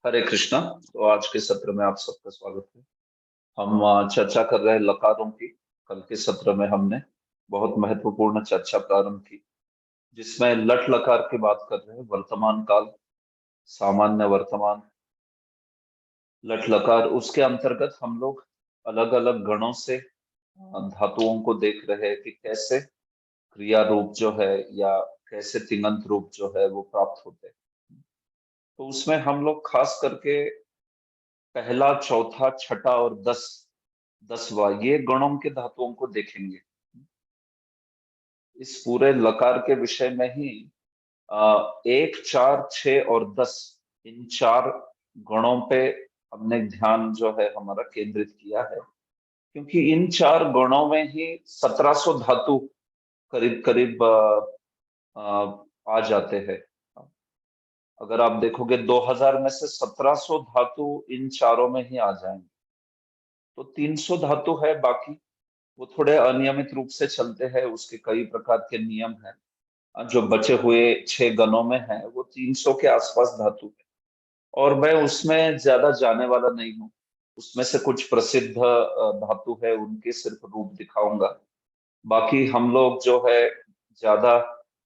हरे कृष्णा। तो आज के सत्र में आप सबका स्वागत है। हम चर्चा कर रहे हैं लकारों की। कल के सत्र में हमने बहुत महत्वपूर्ण चर्चा प्रारंभ की, जिसमें लट लकार की बात कर रहे हैं। वर्तमान काल, सामान्य वर्तमान, लट लकार, उसके अंतर्गत हम लोग अलग अलग गणों से धातुओं को देख रहे हैं कि कैसे क्रिया रूप जो है या कैसे तिङंत रूप जो है वो प्राप्त होते हैं। तो उसमें हम लोग खास करके पहला, चौथा, छठा और 10वां ये गणों के धातुओं को देखेंगे। इस पूरे लकार के विषय में ही 1, 4, 6 और 10, इन चार गणों पे हमने ध्यान जो है हमारा केंद्रित किया है, क्योंकि इन चार गणों में ही 1700 धातु करीब करीब आ जाते हैं। अगर आप देखोगे 2000 में से 1700 धातु इन चारों में ही आ जाएंगे, तो 300 धातु है बाकी। वो थोड़े अनियमित रूप से चलते हैं, उसके कई प्रकार के नियम हैं। जो बचे हुए 6 गणों में है वो 300 के आसपास धातु है, और मैं उसमें ज्यादा जाने वाला नहीं हूँ। उसमें से कुछ प्रसिद्ध धातु है, उनके सिर्फ रूप दिखाऊंगा। बाकी हम लोग जो है ज्यादा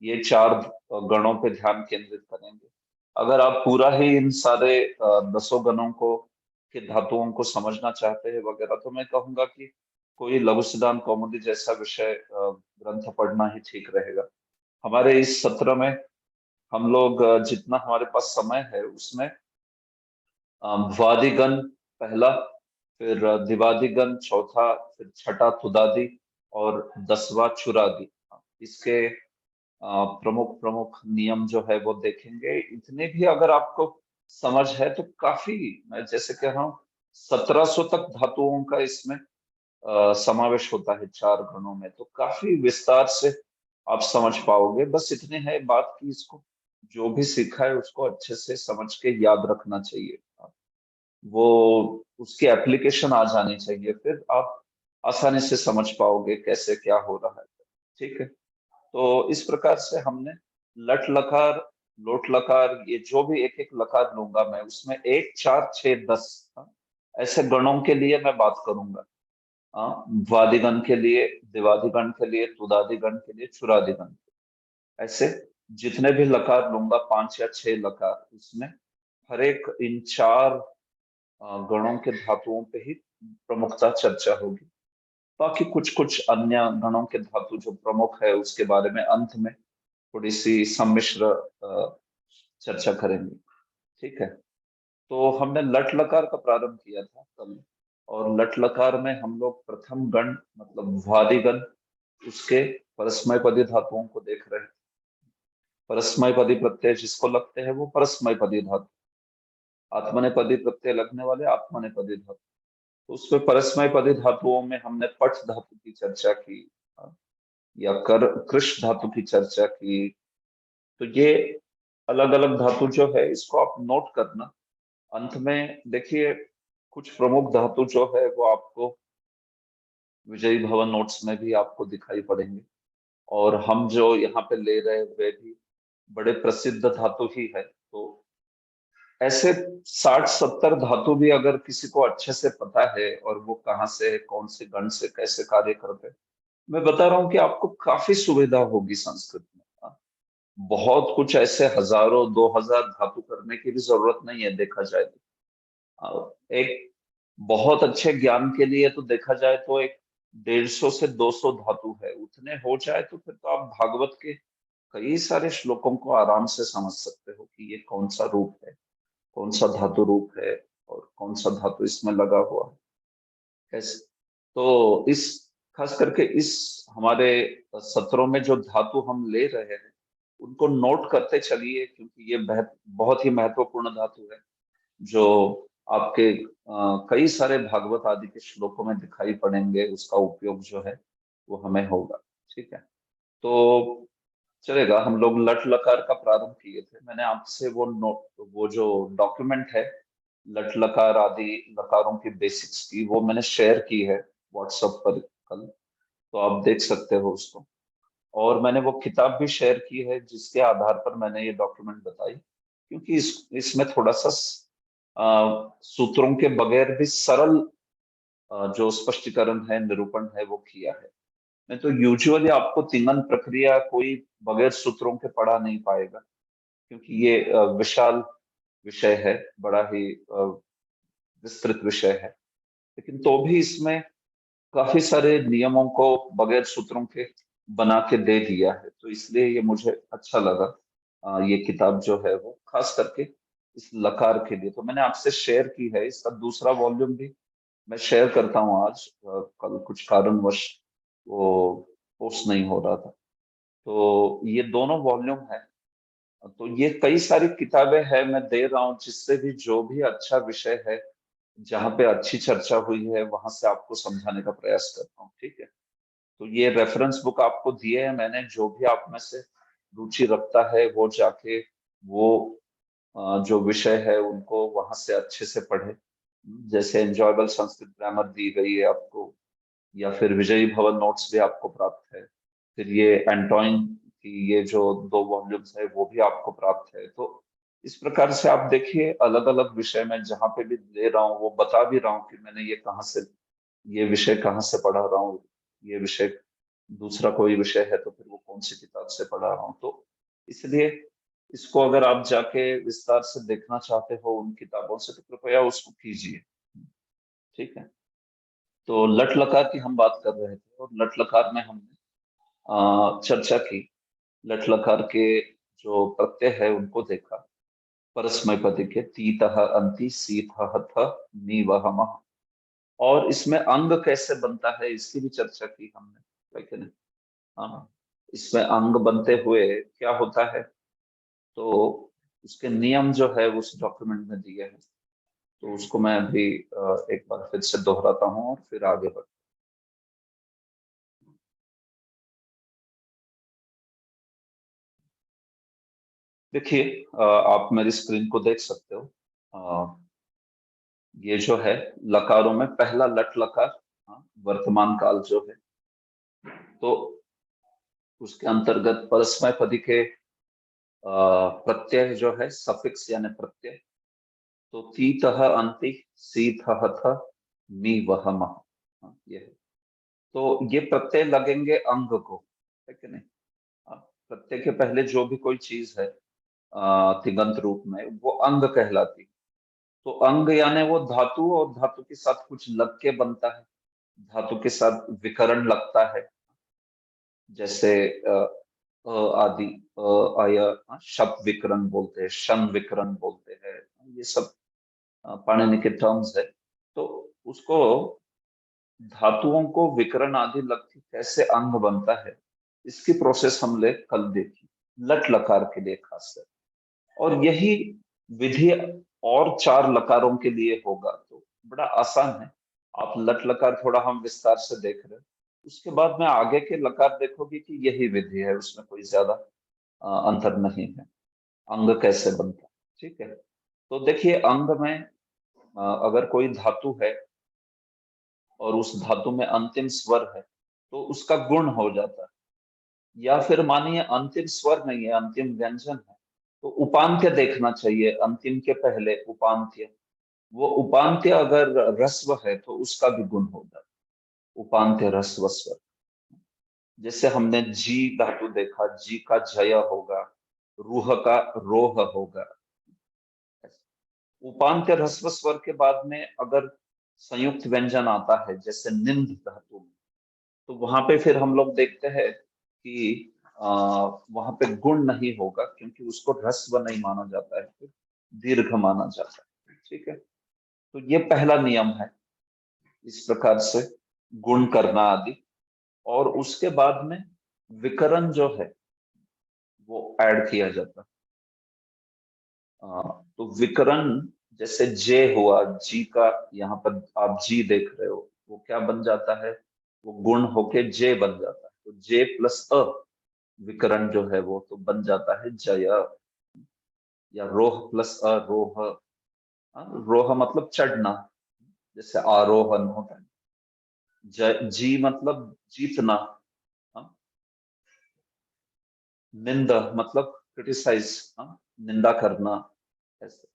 ये चार गणों पे ध्यान केंद्रित करेंगे। अगर आप पूरा ही इन सारे 10 गणों को के धातुओं को समझना चाहते हैं वगैरह, तो मैं कहूंगा कि कोई लघु सिद्धांत कौमुदी जैसा विषय ग्रंथ पढ़ना ही ठीक रहेगा। हमारे इस सत्र में हम लोग जितना हमारे पास समय है उसमें वादिगण पहला, फिर दिवादिगण चौथा, फिर छठा तुदादि, और 10वां चुरादि। इसके प्रमुख प्रमुख नियम जो है वो देखेंगे। इतने भी अगर आपको समझ है तो काफी, मैं जैसे कह रहा हूँ 1700 तक धातुओं का इसमें समावेश होता है चार गणों में, तो काफी विस्तार से आप समझ पाओगे। बस इतने है बात की इसको जो भी सीखा है उसको अच्छे से समझ के याद रखना चाहिए। वो उसकी एप्लीकेशन आ जानी चाहिए, फिर आप आसानी से समझ पाओगे कैसे क्या हो रहा है। ठीक है। तो इस प्रकार से हमने लट लकार, लोट लकार, ये जो भी एक एक लकार लूंगा मैं उसमें 1, 4, 6, 10 ऐसे गणों के लिए मैं बात करूंगा। वादिगण के लिए, दिवादिगण के लिए, तुदादिगण के लिए, चुरादिगण के लिए। ऐसे जितने भी लकार लूंगा, 5 या 6 लकार, उसमें हर एक इन चार गणों के धातुओं पे ही प्रमुखता चर्चा होगी। बाकी कुछ कुछ अन्य गणों के धातु जो प्रमुख है उसके बारे में अंत में थोड़ी सी सम्मिश्र चर्चा करेंगे। ठीक है। तो हमने लट लकार का प्रारंभ किया था कल, और लट लकार में हम लोग प्रथम गण मतलब वादिगण, उसके परस्मैपदी धातुओं को देख रहे हैं। परस्मैपदी प्रत्यय जिसको लगते हैं वो परस्मैपदी धातु, आत्मनेपदी प्रत्यय लगने वाले आत्मनेपदी धातु। तो उसमें परस्मैपदी धातुओं में हमने पठ धातु की चर्चा की, या कर कृष धातु की चर्चा की। तो ये अलग अलग धातु जो है इसको आप नोट करना। अंत में देखिए, कुछ प्रमुख धातु जो है वो आपको विजयी भवन नोट्स में भी आपको दिखाई पड़ेंगे, और हम जो यहाँ पे ले रहे हैं वे भी बड़े प्रसिद्ध धातु ही है। तो ऐसे 60-70 धातु भी अगर किसी को अच्छे से पता है और वो कहाँ से, कौन से गण से कैसे कार्य करते हैं, मैं बता रहा हूँ कि आपको काफी सुविधा होगी संस्कृत में। बहुत कुछ ऐसे हजारों 2000 धातु करने की भी जरूरत नहीं है देखा जाए तो। एक बहुत अच्छे ज्ञान के लिए तो देखा जाए तो एक 150 से 200 धातु है, उतने हो जाए तो फिर तो आप भागवत के कई सारे श्लोकों को आराम से समझ सकते हो कि ये कौन सा रूप है, कौन सा धातु रूप है, और कौन सा धातु इसमें लगा हुआ है कैसे। तो इस खास करके इस हमारे सत्रों में जो धातु हम ले रहे हैं उनको नोट करते चलिए, क्योंकि ये बहुत ही महत्वपूर्ण धातु है जो आपके कई सारे भागवत आदि के श्लोकों में दिखाई पड़ेंगे। उसका उपयोग जो है वो हमें होगा। ठीक है। तो चलेगा, हम लोग लट लकार का प्रारंभ किए थे। मैंने आपसे वो जो डॉक्यूमेंट है लट लकार आदि लकारों की बेसिक्स की, वो मैंने शेयर की है व्हाट्सएप पर कल, तो आप देख सकते हो उसको। और मैंने वो किताब भी शेयर की है जिसके आधार पर मैंने ये डॉक्यूमेंट बताई, क्योंकि इसमें थोड़ा सा सूत्रों के बगैर भी सरल जो स्पष्टीकरण है, निरूपण है, वो किया है। नहीं तो यूजुअली आपको तिंगन प्रक्रिया कोई बगैर सूत्रों के पढ़ा नहीं पाएगा, क्योंकि ये विशाल विषय है, बड़ा ही विस्तृत विषय है। लेकिन तो भी इसमें काफी सारे नियमों को बगैर सूत्रों के बना के दे दिया है, तो इसलिए ये मुझे अच्छा लगा। ये किताब जो है वो खास करके इस लकार के लिए तो मैंने आपसे शेयर की है। इसका दूसरा वॉल्यूम भी मैं शेयर करता हूँ आज। कल कुछ कारणवश वो पोस्ट नहीं हो रहा था, तो ये दोनों वॉल्यूम है। तो ये कई सारी किताबें हैं मैं दे रहा हूँ, जिससे भी जो भी अच्छा विषय है, जहाँ पे अच्छी चर्चा हुई है, वहां से आपको समझाने का प्रयास करता हूँ। ठीक है, तो ये रेफरेंस बुक आपको दिए है मैंने। जो भी आप में से रुचि रखता है वो जाके वो जो विषय है उनको वहां से अच्छे से पढ़े। जैसे एंजॉयबल संस्कृत ग्रामर दी गई है आपको, या फिर विजयी भवन नोट्स भी आपको प्राप्त है। फिर ये एंटोइन की ये जो दो वॉल्यूम्स है वो भी आपको प्राप्त है। तो इस प्रकार से आप देखिए, अलग अलग विषय में जहाँ पे भी दे रहा हूँ वो बता भी रहा हूँ कि मैंने ये कहाँ से, ये विषय कहाँ से पढ़ा रहा हूँ, ये विषय दूसरा कोई विषय है तो फिर वो कौन सी किताब से पढ़ा रहा हूँ। तो इसलिए इसको अगर आप जाके विस्तार से देखना चाहते हो उन किताबों से, तो कृपया उसको कीजिए। ठीक है, तो लट लकार की हम बात कर रहे थे, और लट लकार में हमने चर्चा की। लट लकार के जो प्रत्यय है उनको देखा, परस्मै पद के तीतः अंति सीतः हथ नी वह मः। और इसमें अंग कैसे बनता है इसकी भी चर्चा की हमने, है कि नहीं? हाँ, इसमें अंग बनते हुए क्या होता है, तो उसके नियम जो है उस डॉक्यूमेंट में दिए हैं। तो उसको मैं अभी एक बार फिर से दोहराता हूँ और फिर आगे बढ़। देखिए, आप मेरी स्क्रीन को देख सकते हो। ये जो है लकारों में पहला लट लकार, वर्तमान काल जो है, तो उसके अंतर्गत परस्मै पदी के प्रत्यय जो है, सफिक्स यानी प्रत्यय, तो तीतः अंति सीतः थ मी वह मः। ये है। तो ये प्रत्यय लगेंगे अंग को, है कि नहीं? हाँ, प्रत्यय के पहले जो भी कोई चीज है तिङंत रूप में, वो अंग कहलाती। तो अंग यानी वो धातु, और धातु के साथ कुछ लग के बनता है, धातु के साथ विकरण लगता है। जैसे आदि, आय, शब्द विकरण बोलते हैं, शन विकरण बोलते हैं, ये सब पाणिनि के टर्म्स है। तो उसको, धातुओं को विकरण आदि लग के कैसे अंग बनता है, इसकी प्रोसेस हमने कल देखी, लट लकार के लिए खासकर। और यही विधि और चार लकारों के लिए होगा, तो बड़ा आसान है। आप लट लकार थोड़ा हम विस्तार से देख रहे हैं, उसके बाद में आगे के लकार देखोगे कि यही विधि है, उसमें कोई ज्यादा अंतर नहीं है। अंग कैसे बनता है, ठीक है? तो देखिए, अंग में अगर कोई धातु है और उस धातु में अंतिम स्वर है, तो उसका गुण हो जाता है। या फिर मानिए अंतिम स्वर नहीं है, अंतिम व्यंजन है, तो उपांत्य देखना चाहिए, अंतिम के पहले उपांत्य। वो उपांत्य अगर रस्व है तो उसका भी गुण होगा, उपांत्य रस्व स्वर। जैसे हमने जी धातु देखा, जी का जय होगा, रूह का रोह होगा। उपांत्य रस्व स्वर के बाद में अगर संयुक्त व्यंजन आता है, जैसे निंद धातु में, तो वहां पे फिर हम लोग देखते हैं कि वहां पे गुण नहीं होगा, क्योंकि उसको ह्रस्व नहीं माना जाता है, फिर दीर्घ माना जाता है। ठीक है, तो ये पहला नियम है, इस प्रकार से गुण करना आदि। और उसके बाद में विकरण जो है वो ऐड किया जाता है। तो विकरण, जैसे जे हुआ, जी का यहाँ पर आप जी देख रहे हो, वो क्या बन जाता है, वो गुण होके जे बन जाता है। तो जे प्लस अ विकरण जो है वो तो बन जाता है जय। या रोह प्लस अ रोह, रोह मतलब चढ़ना, जैसे आरोहण होता है। जी मतलब जीतना। हाँ? निंदा मतलब क्रिटिसाइज, निंदा करना, ऐसे।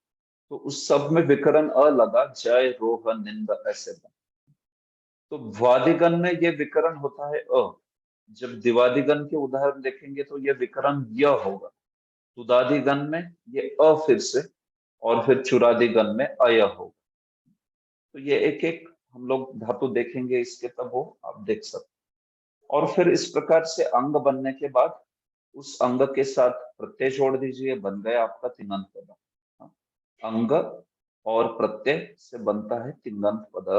तो उस सब में विकरण अ लगा, जय रोह निंद ऐसे बना। तो वादिगण में ये विकरण होता है अ। जब दिवादिगण के उदाहरण देखेंगे तो ये विकरण य होगा। तुदादिगण में ये अ फिर से, और फिर चुरादिगण में अय होगा। तो ये एक एक हम लोग धातु देखेंगे इसके, तब वो आप देख सकते। और फिर इस प्रकार से अंग बनने के बाद उस अंग के साथ प्रत्यय जोड़ दीजिए, बन गया आपका तिङंत पद। हाँ, अंग और प्रत्यय से बनता है तिङंत पद।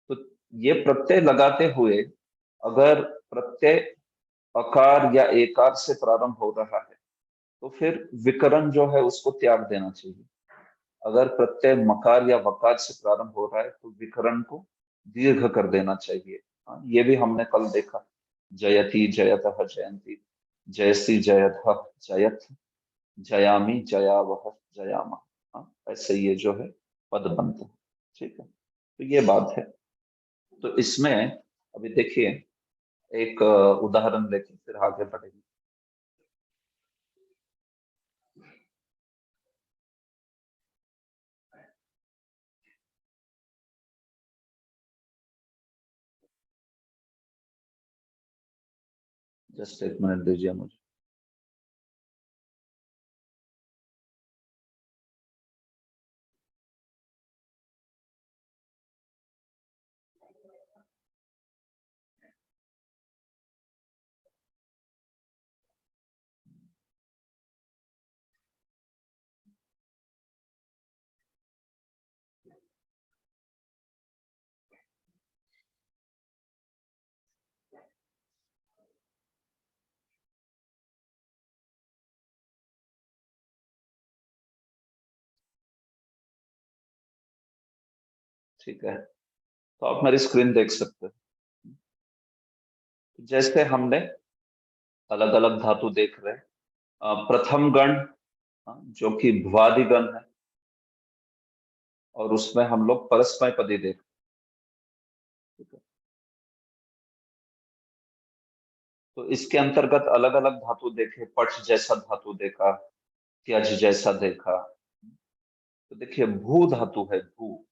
तो ये प्रत्यय लगाते हुए अगर प्रत्यय अकार या एकार से प्रारंभ हो रहा है तो फिर विकरण जो है उसको त्याग देना चाहिए। अगर प्रत्यय मकार या वकार से प्रारंभ हो रहा है तो विकरण को दीर्घ कर देना चाहिए। हाँ, ये भी हमने कल देखा। जयति जयतः जयंती, जयसी जयतः जयत, जयामी जयावह जयामा। हाँ, ऐसे ये जो है पद बनते हैं। ठीक है, तो ये बात है। तो इसमें अभी देखिए एक उदाहरण लेके फिर आगे बढ़ेंगे। जस्ट एक मिनट दीजिए मुझे। ठीक है, तो आप मेरी स्क्रीन देख सकते हैं। जैसे हमने अलग अलग धातु देख रहे हैं। प्रथम गण, जो कि भ्वादि गण है, और उसमें हम लोग परस्मय पदी देख रहे हैं। ठीक है, तो इसके अंतर्गत अलग अलग धातु देखे, पक्ष जैसा धातु देखा, त्यज जैसा देखा। तो देखिए भू धातु है, भू,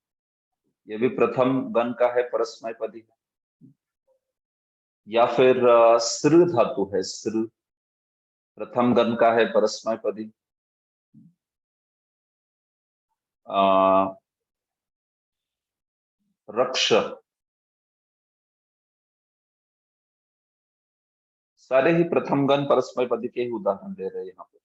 ये भी प्रथम गण का है, परस्मय पदी है। या फिर सृ धातु है, सृ प्रथम गण का है, परस्मय पदी। रक्ष, सारे ही प्रथम गण परस्मय पदी के ही उदाहरण दे रहे हैं यहाँ पे।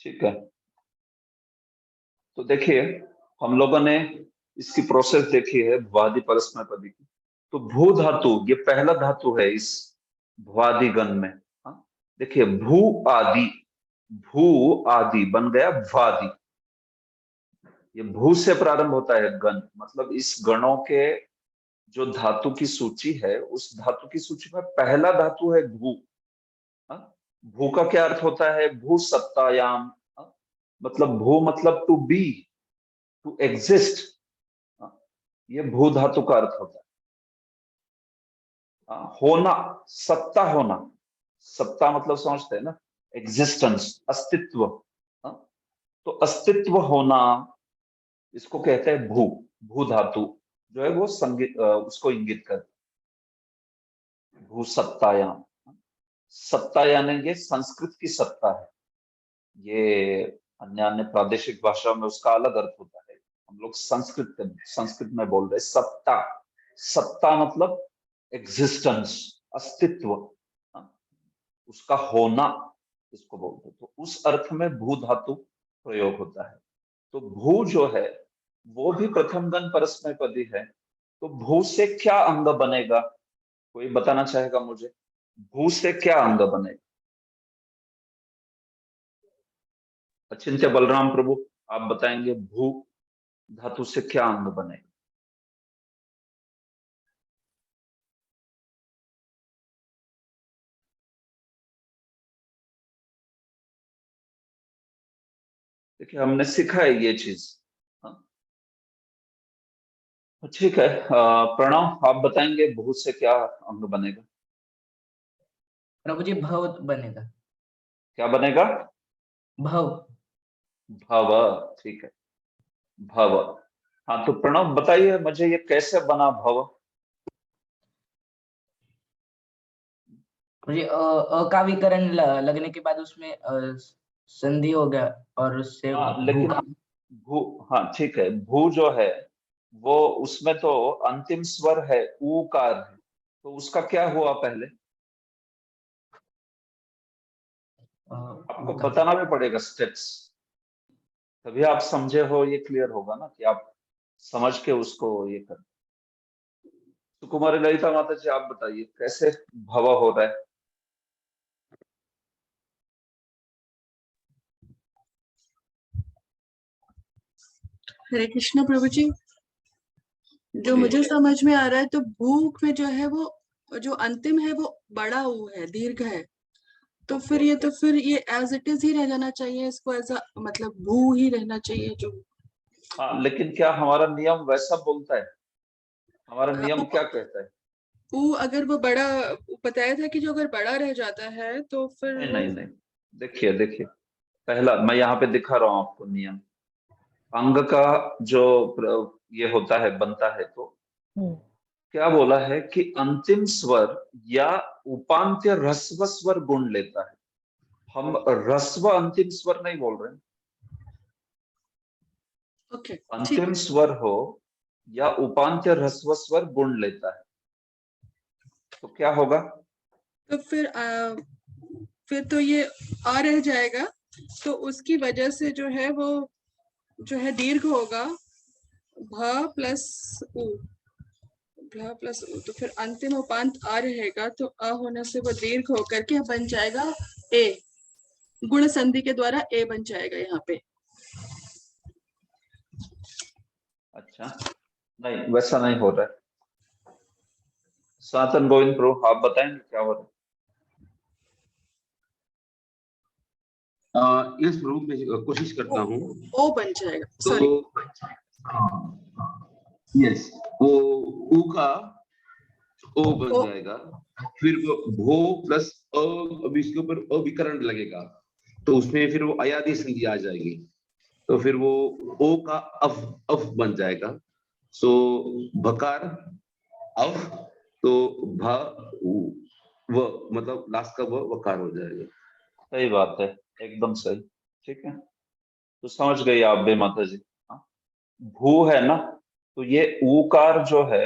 ठीक है, तो देखिए हम लोगों ने इसकी प्रोसेस देखी है भ्वादि परस्मय पदी की। तो भू धातु ये पहला धातु है इस भ्वादि गण में। हाँ, देखिए भू आदि, भू आदि बन गया भ्वादि। ये भू से प्रारंभ होता है गण, मतलब इस गणों के जो धातु की सूची है उस धातु की सूची में पहला धातु है भू। हाँ? भू का क्या अर्थ होता है? भू सत्तायाम। हाँ? मतलब भू मतलब टू बी, टू एग्जिस्ट। ये भू धातु का अर्थ होता है। होना, सत्ता होना। सत्ता मतलब समझते हैं ना, एग्जिस्टेंस, अस्तित्व। हाँ? तो अस्तित्व होना, इसको कहते हैं भू। भू धातु जो है वो संगीत उसको इंगित करता है, भू सत्तायाम। सत्ता यानी ये संस्कृत की सत्ता है। ये अन्य अन्य प्रादेशिक भाषा में उसका अलग अर्थ होता है। हम लोग संस्कृत में बोल रहे हैं सत्ता। सत्ता मतलब एग्जिस्टेंस, अस्तित्व। हाँ, उसका होना, इसको बोलते हैं। तो उस अर्थ में भू धातु प्रयोग होता है। तो भू जो है वो भी प्रथम गण परस्मैपदी है। तो भू से क्या अंग बनेगा, कोई बताना चाहेगा मुझे? भू से क्या अंग बनेगा? अचिंत्य बलराम प्रभु, आप बताएंगे भू धातु से क्या अंग बनेगा? देखिए हमने सीखा है ये चीज। हाँ, ठीक है। प्रणव, आप बताएंगे भू से क्या अंग बनेगा? प्रभु जी भव बनेगा। क्या बनेगा? भव। भव, ठीक है, भव। हाँ, तो प्रणव बताइए मुझे ये कैसे बना भव? मुझे अ का विकरण लगने के बाद उसमें संधि हो गया और उससे हाँ भू लेकिन का। भू, हाँ ठीक है, भू जो है वो उसमें तो अंतिम स्वर है, ऊकार है, तो उसका क्या हुआ पहले? आपको ऊ का। बताना भी पड़ेगा स्टेप्स, तभी आप समझे हो, ये क्लियर होगा ना कि आप समझ के उसको ये कर। तो कुमारी ललिता माता जी, आप बताइए कैसे भव हो रहा है? हरे कृष्ण प्रभु जी। जो बोलिए। मुझे समझ में आ रहा है तो भूख में जो है वो जो अंतिम है वो बड़ा ऊ है, दीर्घ है। तो ओके। फिर ये तो फिर ये एज इट इज ही रह जाना चाहिए, इसको एज मतलब भू ही रहना चाहिए जो। हाँ लेकिन क्या हमारा नियम वैसा बोलता है? हमारा नियम क्या कहता है? ऊ अगर वो बड़ा, बताया था कि जो अगर बड़ा रह जाता है तो फिर नहीं वो। नहीं नहीं, देखिए देखिए, पहला मैं यहाँ पे दिखा रहा हूँ आपको नियम। अंग का जो ये होता है, बनता है, तो क्या बोला है कि अंतिम स्वर या उपांत्य ह्रस्व स्वर गुण लेता है। हम ह्रस्व अंतिम स्वर नहीं बोल रहे हैं। ओके ठीक अंतिम है। स्वर हो या उपांत्य ह्रस्व स्वर गुण लेता है, तो क्या होगा? तो फिर तो ये आ रह जाएगा, तो उसकी वजह से जो है वो जो है दीर्घ होगा, भ प्लस उ, भ्ला प्लस उ, तो फिर अंतिम उपांत आ रहेगा, तो अ होने से वो दीर्घ होकर के बन जाएगा ए, गुण संधि के द्वारा ए बन जाएगा यहाँ पे। अच्छा, नहीं वैसा नहीं हो रहा है। सनातन गोविंद प्रभु, आप बताएंगे क्या हो रहा है? यस प्रभु, मैं कोशिश ओ, करता हूँ। ओ बन जाएगा, तो सॉरी। यस, वो ऊ का ओ बन ओ, जाएगा। फिर वो भो प्लस अ, अब इसके ऊपर अविकरण लगेगा, तो उसमें फिर वो अयादी संधि आ जाएगी। तो फिर वो ओ का अफ अफ बन जाएगा। सो भकार अफ, तो भ व मतलब लास्ट का व वकार हो जाएगा। सही बात है, एकदम सही। ठीक है, तो समझ गई आप भी माता जी। हाँ, भू है ना, तो ये ऊकार जो है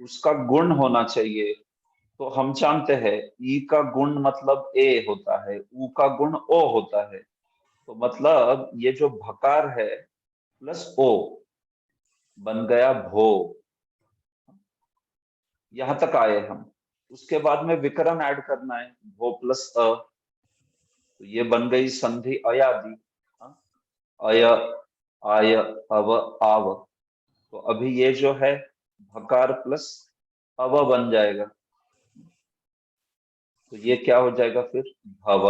उसका गुण होना चाहिए। तो हम जानते हैं ई का गुण मतलब ए होता है, ऊ का गुण ओ होता है। तो मतलब ये जो भकार है प्लस ओ बन गया भो। यहां तक आए हम। उसके बाद में विकरण ऐड करना है, भो प्लस अ, तो ये बन गई संधि अयादि। हाँ, अय, आय, अव, आव। तो अभी ये जो है भकार प्लस अव बन जाएगा, तो ये क्या हो जाएगा फिर? भव।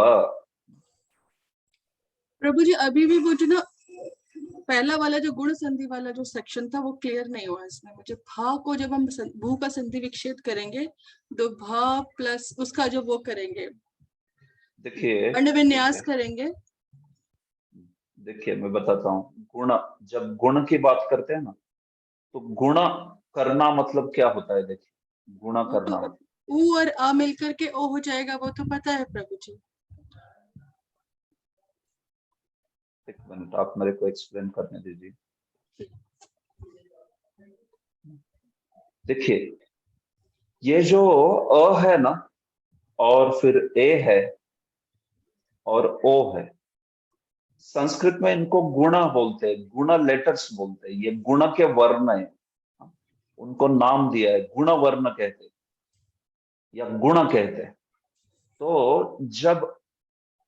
प्रभु जी अभी भी वो जो ना पहला वाला जो गुण संधि वाला जो सेक्शन था वो क्लियर नहीं हुआ इसमें मुझे। भा को जब हम भू का संधि विच्छेद करेंगे तो भा प्लस उसका जो वो करेंगे, देखिए वर्ण ठीक विन्यास है, करेंगे। देखिए मैं बताता हूँ। गुण, जब गुण की बात करते हैं ना, तो गुण करना मतलब क्या होता है? देखिए गुणा वो तो करना मतलब, ऊ और आ मिलकर के ओ हो जाएगा, वो तो पता है प्रभु जी। एक मिनट आप मेरे को एक्सप्लेन करने दीजिए। देखिए ये जो अ है ना और फिर ए है, और ओ है। संस्कृत में इनको गुण बोलते हैं, गुण लेटर्स बोलते हैं, ये गुण के वर्ण है, उनको नाम दिया है, गुण वर्ण कहते हैं या गुण कहते हैं। तो जब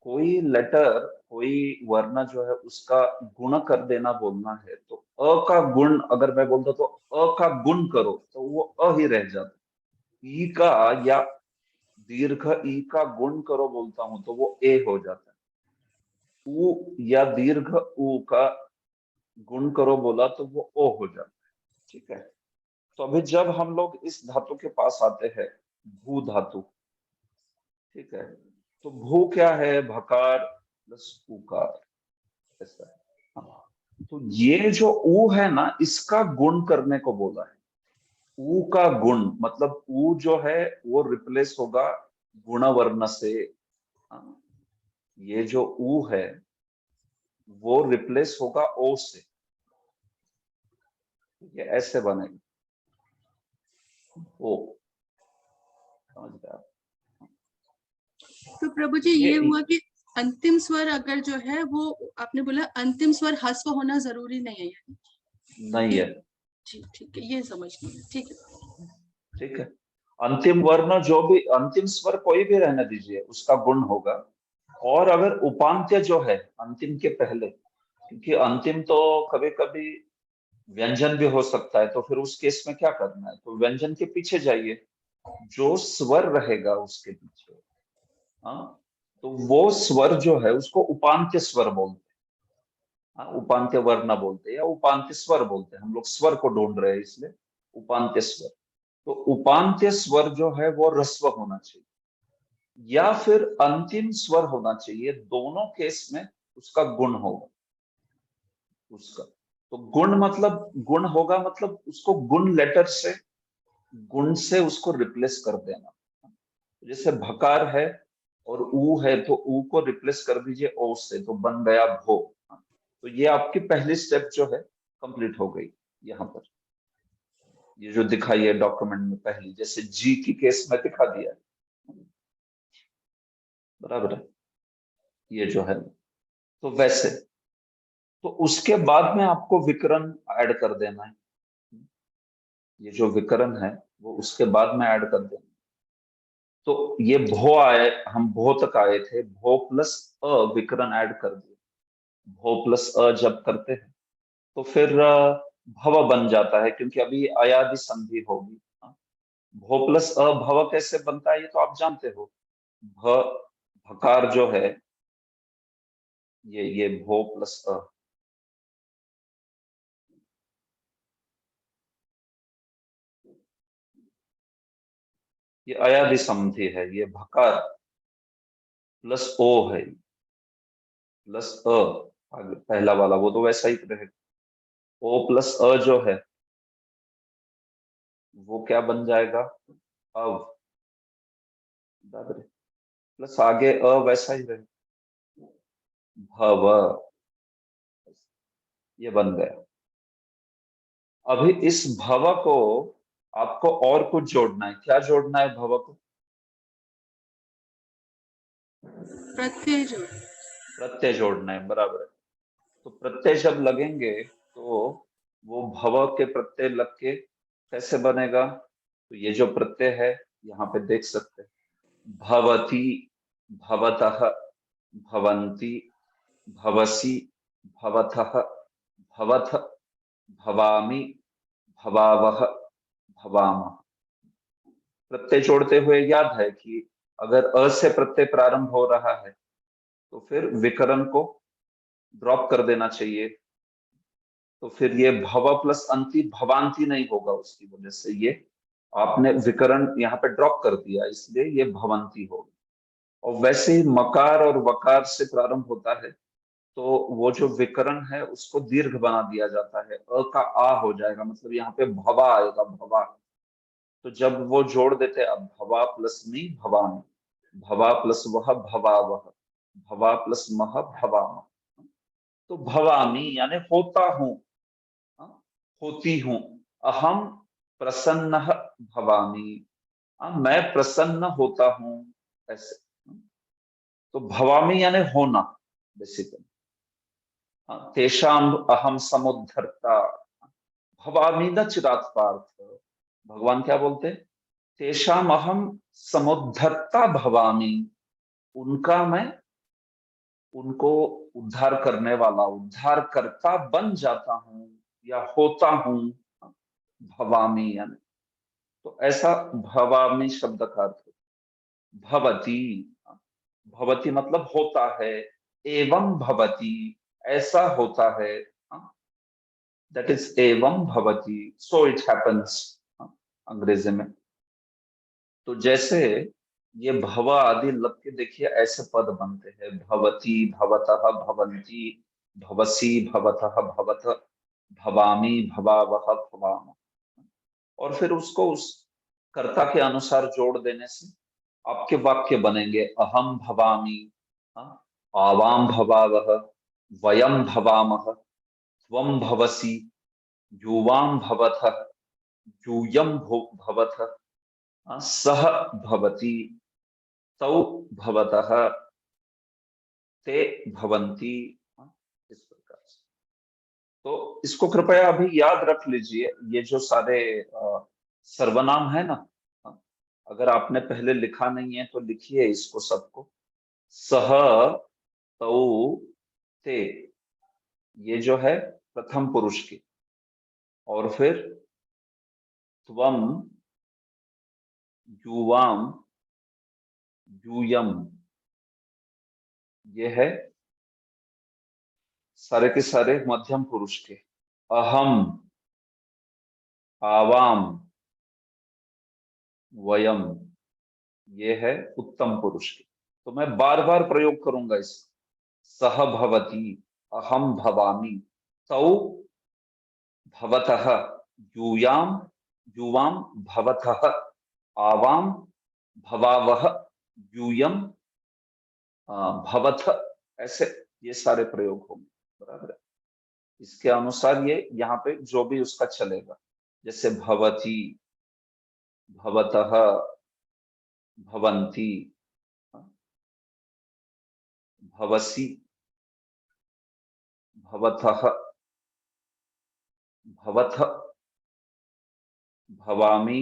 कोई लेटर, कोई वर्ण जो है उसका गुण कर देना बोलना है, तो अ का गुण अगर मैं बोलता तो अ का गुण करो, तो वो अ ही रह जाता। ई का या दीर्घ ई का गुण करो बोलता हूं तो वो ए हो जाता है। उ या दीर्घ उ का गुण करो बोला तो वो ओ हो जाता है। ठीक है। तो अभी जब हम लोग इस धातु के पास आते हैं, भू धातु, ठीक है, तो भू क्या है? भकार प्लस उकार, ऐसा है। हाँ। तो ये जो ऊ है ना, इसका गुण करने को बोला है। ऊ का गुण मतलब ऊ जो है वो रिप्लेस होगा गुण वर्ण से। हाँ। ये जो ऊ है वो रिप्लेस होगा ओ से, ये ऐसे बनेगा ओ, समझ गए आप? तो प्रभु जी ये हुआ कि अंतिम स्वर अगर जो है वो आपने बोला अंतिम स्वर ह्रस्व होना जरूरी नहीं है। नहीं है। जी ठीक है, ये समझनी है। ठीक है, ठीक है। अंतिम वर्ण जो भी, अंतिम स्वर कोई भी रहने दीजिए, उसका गुण होगा। और अगर उपांत्य जो है अंतिम के पहले, क्योंकि अंतिम तो कभी कभी व्यंजन भी हो सकता है, तो फिर उस केस में क्या करना है? तो व्यंजन के पीछे जाइए, जो स्वर रहेगा उसके पीछे, हाँ, तो वो स्वर जो है उसको उपांत्य स्वर बोलते हैं। हाँ, उपांत्य वर्ण बोलते हैं या उपांत्य स्वर बोलते हैं। हम लोग स्वर को ढूंढ रहे हैं इसलिए उपांत्य स्वर। तो उपांत्य स्वर जो है वो ह्रस्व होना चाहिए या फिर अंतिम स्वर होना चाहिए, दोनों केस में उसका गुण होगा उसका। तो गुण मतलब, गुण होगा मतलब उसको गुण लेटर से, गुण से उसको रिप्लेस कर देना। जैसे भकार है और ऊ है, तो ऊ को रिप्लेस कर दीजिए ओ से, तो बन गया भो। तो ये आपकी पहली स्टेप जो है कंप्लीट हो गई। यहाँ पर ये जो दिखाई है डॉक्यूमेंट में पहली, जैसे जी की केस में दिखा दिया है, बराबर है ये जो है। तो वैसे, तो उसके बाद में आपको विकरण ऐड कर देना है। ये जो विकरण है वो उसके बाद में ऐड कर देना। तो ये भो आए, हम भो तक आए थे, भो प्लस अ विकरण ऐड कर दिए। भो प्लस अ जब करते हैं तो फिर भव बन जाता है, क्योंकि अभी अयादि संधि होगी। भो प्लस अ भव कैसे बनता है ये तो आप जानते हो। भ, भकार जो है, ये भो प्लस अ, ये अयादि संधि है। ये भकार प्लस ओ है, प्लस अ आगे पहला वाला वो तो वैसा ही रहेगा। ओ प्लस अ जो है वो क्या बन जाएगा? अव, बराबर है। प्लस आगे अ वैसा ही रहेगा, भव, ये बन गया। अभी इस भव को आपको और कुछ जोड़ना है। क्या जोड़ना है भव को? प्रत्यय जो प्रत्यय जोड़ना है, बराबर है। तो प्रत्यय जब लगेंगे तो वो भव के प्रत्यय लग के कैसे बनेगा? तो ये जो प्रत्यय है यहाँ पे देख सकते हैं, भवति, भवतः, भवन्ति, भवसि, भवथः, भवथ, भवामि, भवावह, भवामः। प्रत्यय जोड़ते हुए याद है कि अगर अ से प्रत्यय प्रारंभ हो रहा है तो फिर विकरण को ड्रॉप कर देना चाहिए। तो फिर ये भव प्लस अंति भवांति नहीं होगा, उसकी वजह से ये आपने विकरण यहाँ पे ड्रॉप कर दिया, इसलिए ये भवंती होगा। और वैसे ही मकार और वकार से प्रारंभ होता है तो वो जो विकरण है उसको दीर्घ बना दिया जाता है, अ का आ हो जाएगा, मतलब यहाँ पे भवा आएगा, भवा। तो जब वो जोड़ देते हैं, अब भवा प्लस मी भवामी, भवा प्लस वह भवावह, भवा प्लस मह भवामह। तो भवामी यानी होता हूं, हाँ, होती हूं। अहम प्रसन्न भवामी, हाँ, मैं प्रसन्न होता हूं, ऐसे। तो भवामी यानी होना बेसिकली। तेषाम अहम समुद्धरता, भवामी न चिरात पार्थ। भगवान क्या बोलते? तेषाम अहम समुद्धरता भवामी, उनका मैं, उनको उद्धार करने वाला, उद्धार करता बन जाता हूं या होता हूं। भवामी यानी, तो ऐसा भवामी शब्द का अर्थ भवती। भवती मतलब होता है, एवं भवती ऐसा होता है, दैट इज एवं भवती, सो इट हैपेंस अंग्रेजी में। तो जैसे ये भव आदि लग के देखिए ऐसे पद बनते हैं, भवती, भवतः, भवन्ति, भवसी, भवतः, भवत, भवामी, भवावह, भवाम। और फिर उसको उस कर्ता के अनुसार जोड़ देने से आपके वाक्य बनेंगे, अहम भवामी, आवाम भवावह, वयम भवामह, त्वम भवसी, युवाम भवतः, यूयम भवतः, सह भवति, तौ भवतः, ते भवन्ति। इस प्रकार से तो इसको कृपया अभी याद रख लीजिए। ये जो सारे सर्वनाम है ना, अगर आपने पहले लिखा नहीं है तो लिखिए इसको सबको। सह, तौ, ते, ये जो है प्रथम पुरुष की, और फिर त्वम, युवाम, यूयम, ये है सारे के सारे मध्यम पुरुष के। अहम, आवाम, वयम, ये है उत्तम पुरुष की। तो मैं बार बार प्रयोग करूंगा इस, सह भवती, अहम भवामी, तौ भवतः, यूयाम, युवाम भवतः, आवाम भवावह, यूयम भवथ, ऐसे ये सारे प्रयोग होंगे। बराबर है? इसके अनुसार ये यहाँ पे जो भी उसका चलेगा, जैसे भवती, भवतः, भवन्ति, भवसी, भवतः, भवथ, भवामी,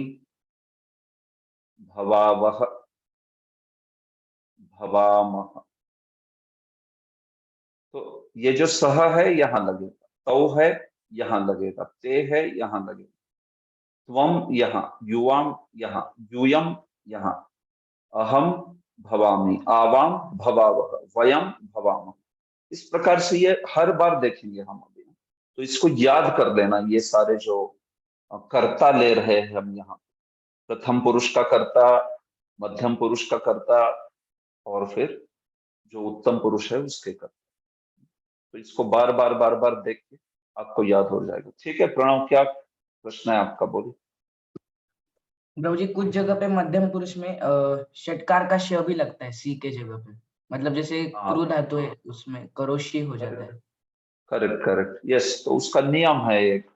भवावह, भवामह। तो ये जो सह है यहाँ लगेगा, तौ है यहाँ लगेगा, ते है यहाँ लगेगा, त्वम यहाँ, युवाम यहाँ, यूयम यहाँ, अहम भवामी, आवाम भवावह, वयम भवामः। इस प्रकार से ये हर बार देखेंगे हम अभी। तो इसको याद कर देना, ये सारे जो कर्ता ले रहे हैं हम यहाँ, प्रथम पुरुष का कर्ता, मध्यम पुरुष का कर्ता, और फिर जो उत्तम पुरुष है उसके कर्ता। तो इसको बार बार बार बार देख के आपको याद हो जाएगा। ठीक है प्रणव, क्या प्रश्न है आपका, बोलिए। प्रभु जी कुछ जगह पे मध्यम पुरुष में षटकार का श भी लगता है सी के जगह पे, मतलब जैसे क्रू धातु है उसमें करोशी हो जाता है। Correct correct, yes. तो उसका नियम है एक,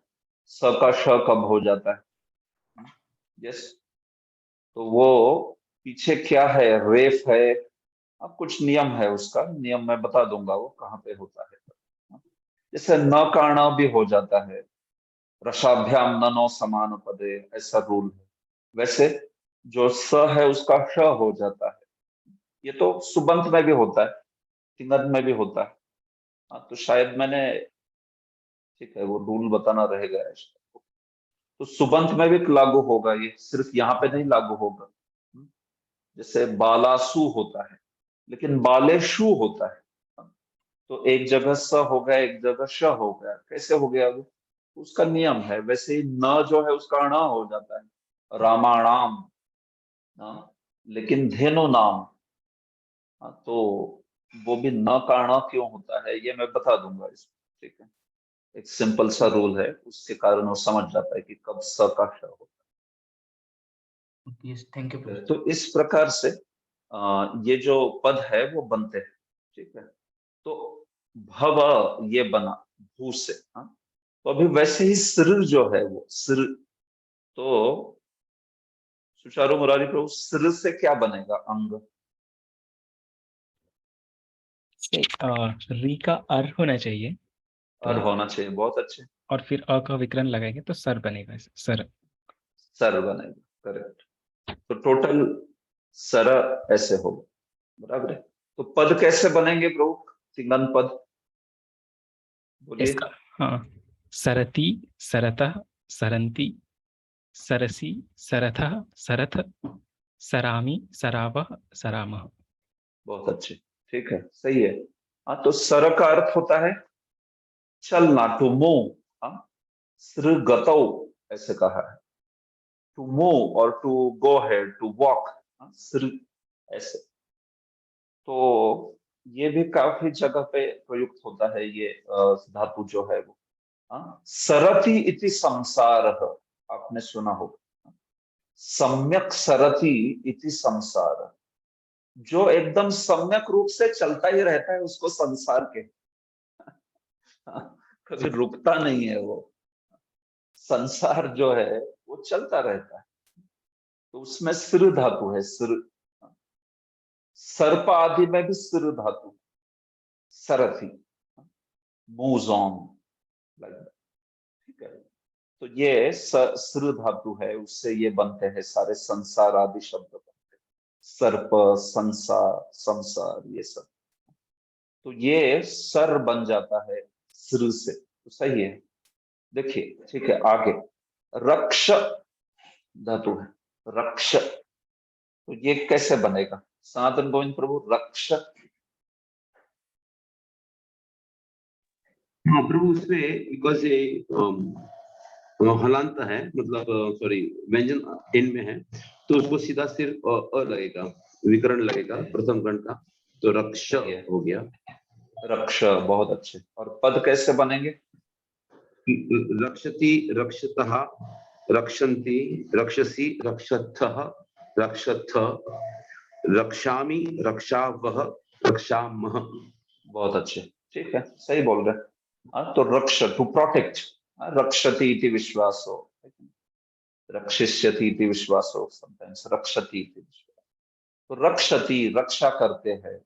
स का श कब हो जाता है। यस, तो वो पीछे क्या है, रेफ है, अब कुछ नियम है उसका, नियम मैं बता दूंगा वो कहाँ पे होता है। जैसे न का ण भी हो जाता है, रसाभ्याम ननो समान पदे, ऐसा रूल है। वैसे जो स है उसका श हो जाता है, ये तो सुबंत में भी होता है, तिङत में भी होता है। तो शायद मैंने, ठीक है वो रूल बताना रहेगा ऐसा। तो सुबंत में भी लागू होगा, ये सिर्फ यहाँ पे नहीं लागू होगा। जैसे बालासु होता है, लेकिन बालेशु होता है। तो एक जगह स हो गया, एक जगह श हो गया, कैसे हो गया वो, उसका नियम है। वैसे ही न जो है उसका ण हो जाता है, रामाणाम, लेकिन धेनु नाम, तो वो भी न का ण क्यों होता है ये मैं बता दूंगा इसमें। ठीक है, एक सिंपल सा रूल है, उसके कारण वो समझ जाता है कि कब स का श होता यस, थैंक यू है। प्रभु। तो इस प्रकार से ये जो पद है वो बनते हैं। ठीक है, तो भव ये बना भू से, तो अभी वैसे ही सिर जो है वो सिर, तो सुचारू मुरारी प्रभु, सिर से क्या बनेगा अंग? री का अर होना चाहिए और होना चाहिए, बहुत अच्छे। और फिर अ का विकरण लगाएंगे तो सर बनेगा, सर। सर बनेगा, करेक्ट। तो टोटल सर ऐसे होगा, बराबर है। तो पद कैसे बनेंगे प्रभु, तिंगन पद बोलिए। इसका हाँ, सरति, सरतः, सरंती, सरसी, सरथः, सरथ, सरामी, सरावः, सरामः। बहुत अच्छे, ठीक है, सही है। हाँ, तो सर का अर्थ होता है चलना, टू मूव। हाँ, सृगतौ ऐसे कहा है, टू मूव और to go head, to walk, सृ ऐसे। तो ये भी काफी जगह पे प्रयुक्त होता है ये धातु जो है वो। सरति इति संसार, आपने सुना होगा, सम्यक सरति इति संसार। जो एकदम सम्यक रूप से चलता ही रहता है उसको संसार के, कभी रुकता नहीं है वो। संसार जो है वो चलता रहता है, तो उसमें सिर धातु है, सिर। सर्प आदि में भी सिर धातु, सरथी, मूव्स ऑन, लाइक दैट, ठीक है। तो ये सिर धातु है, उससे ये बनते हैं सारे संसार आदि शब्द बनते हैं, सर्प, संसार, संसार, ये सब। तो ये सर बन जाता है सिर से, तो सही है। देखिए, ठीक है, आगे रक्ष धातु है, रक्ष। तो ये कैसे बनेगा सनातन गोविंद प्रभु, रक्ष? हाँ प्रभु, उसमें बिकॉज ये हलांत है, मतलब सॉरी व्यंजन इन में है, तो उसको सीधा सिर्फ अ लगेगा, विकरण लगेगा प्रथम गण का, तो रक्ष हो गया। रक्ष, बहुत अच्छे। और पद कैसे बनेंगे? रक्षति, रक्षतः, रक्षन्ति, रक्षसि, रक्षथः, रक्षथ, रक्षामि, रक्षावः, रक्षामः। बहुत अच्छे, ठीक है, सही बोल रहे। तो रक्ष, टू प्रोटेक्ट, रक्षति इति विश्वासो, रक्षिष्यति इति विश्वासो, समटाइम्स रक्षति इति विश्वासो। तो रक्षति, रक्षा करते हैं।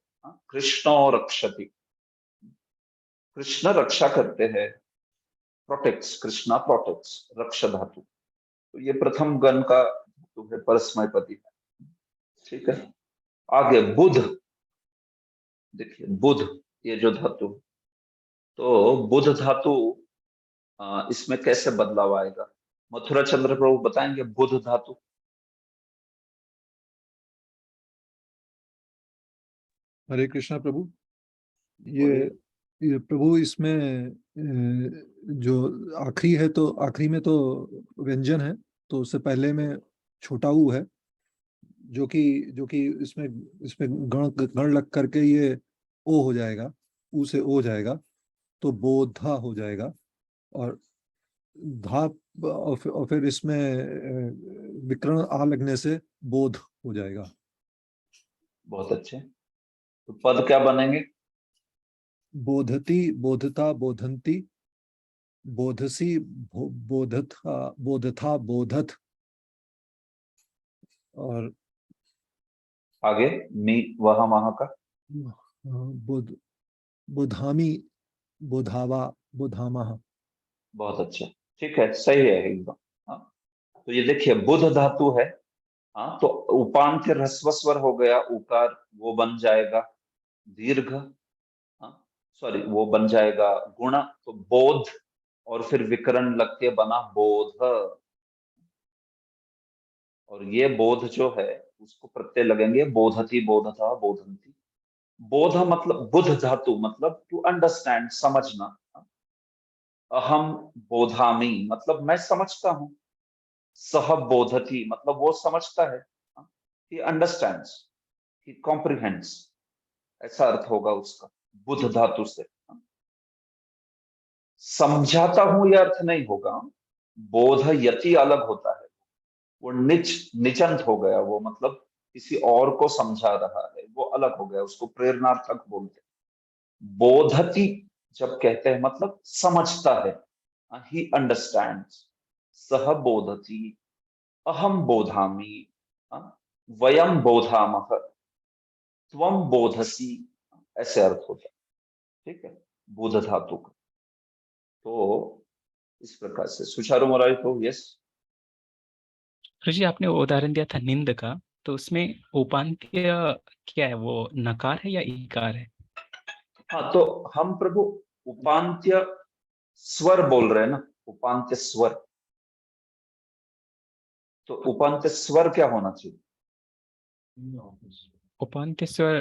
कृष्णो रक्षति, कृष्ण रक्षा करते हैं, प्रोटेक्ट्स, कृष्णा प्रोटेक्ट्स, रक्ष धातु। तो ये प्रथम गण का धातु है, परस्मैपदी है, ठीक है। आगे बुध, देखिए बुध, ये जो धातु, तो बुध धातु इसमें कैसे बदलाव आएगा? मथुरा चंद्र प्रभु बताएंगे बुध धातु। हरे कृष्णा प्रभु। ये प्रभु इसमें जो आखिरी है, तो आखिरी में तो व्यंजन है, तो उससे पहले में छोटा ऊ है, जो कि इसमें गण लग करके ये ओ हो जाएगा, ऊ से ओ जाएगा, तो बोधा हो जाएगा। और धा और फिर इसमें विकरण आ लगने से बोध हो जाएगा। बहुत अच्छे। तो पद क्या बनेंगे? बोधती, बोधता, बोधंती, बोधसी, बोधथा, बोधथा, बोधत। और आगे मी वह महा का बुध, बुधामी, बुधावा, बुधामह। बहुत अच्छा, ठीक है, सही है एकदम। हाँ, तो ये देखिए बुध धातु है। हाँ, तो उपांत्य ह्रस्व स्वर हो गया, उकार, वो बन जाएगा दीर्घ। हाँ, सॉरी, वो बन जाएगा गुण, तो बोध, और फिर विकरण लग के बना बोध। और ये बोध जो है उसको प्रत्यय लगेंगे, बोधती, बोधता, बोधंती। बोध मतलब बुध धातु, मतलब टू अंडरस्टैंड, समझना। अहम बोधामी मतलब मैं समझता हूं। सह बोधती मतलब वो समझता है, ही अंडरस्टैंड्स, ही कॉम्प्रिहेंड्स, ऐसा अर्थ होगा उसका बुध धातु से। समझाता हूं यह अर्थ नहीं होगा। बोध यति अलग होता है, वो निचंत हो गया, वो मतलब किसी और को समझा रहा है, वो अलग हो गया, उसको प्रेरणार्थक बोलते हैं। बोधति जब कहते हैं मतलब समझता है, ही अंडरस्टैंड्स। सह बोधति, अहम बोधामि, वयम बोधामः, त्वम बोधसी, ऐसे अर्थ होता है। ठीक है, बुध धातु का। तो इस प्रकार से सुचारू मुरारी, तो यस। जी आपने वो उदाहरण दिया था निंद का, तो उसमें उपांत्य क्या है, वो नकार है या इकार है? हाँ, तो हम प्रभु उपांत्य स्वर बोल रहे हैं ना, उपांत्य स्वर। तो उपांत्य स्वर क्या होना चाहिए? उपांत्य स्वर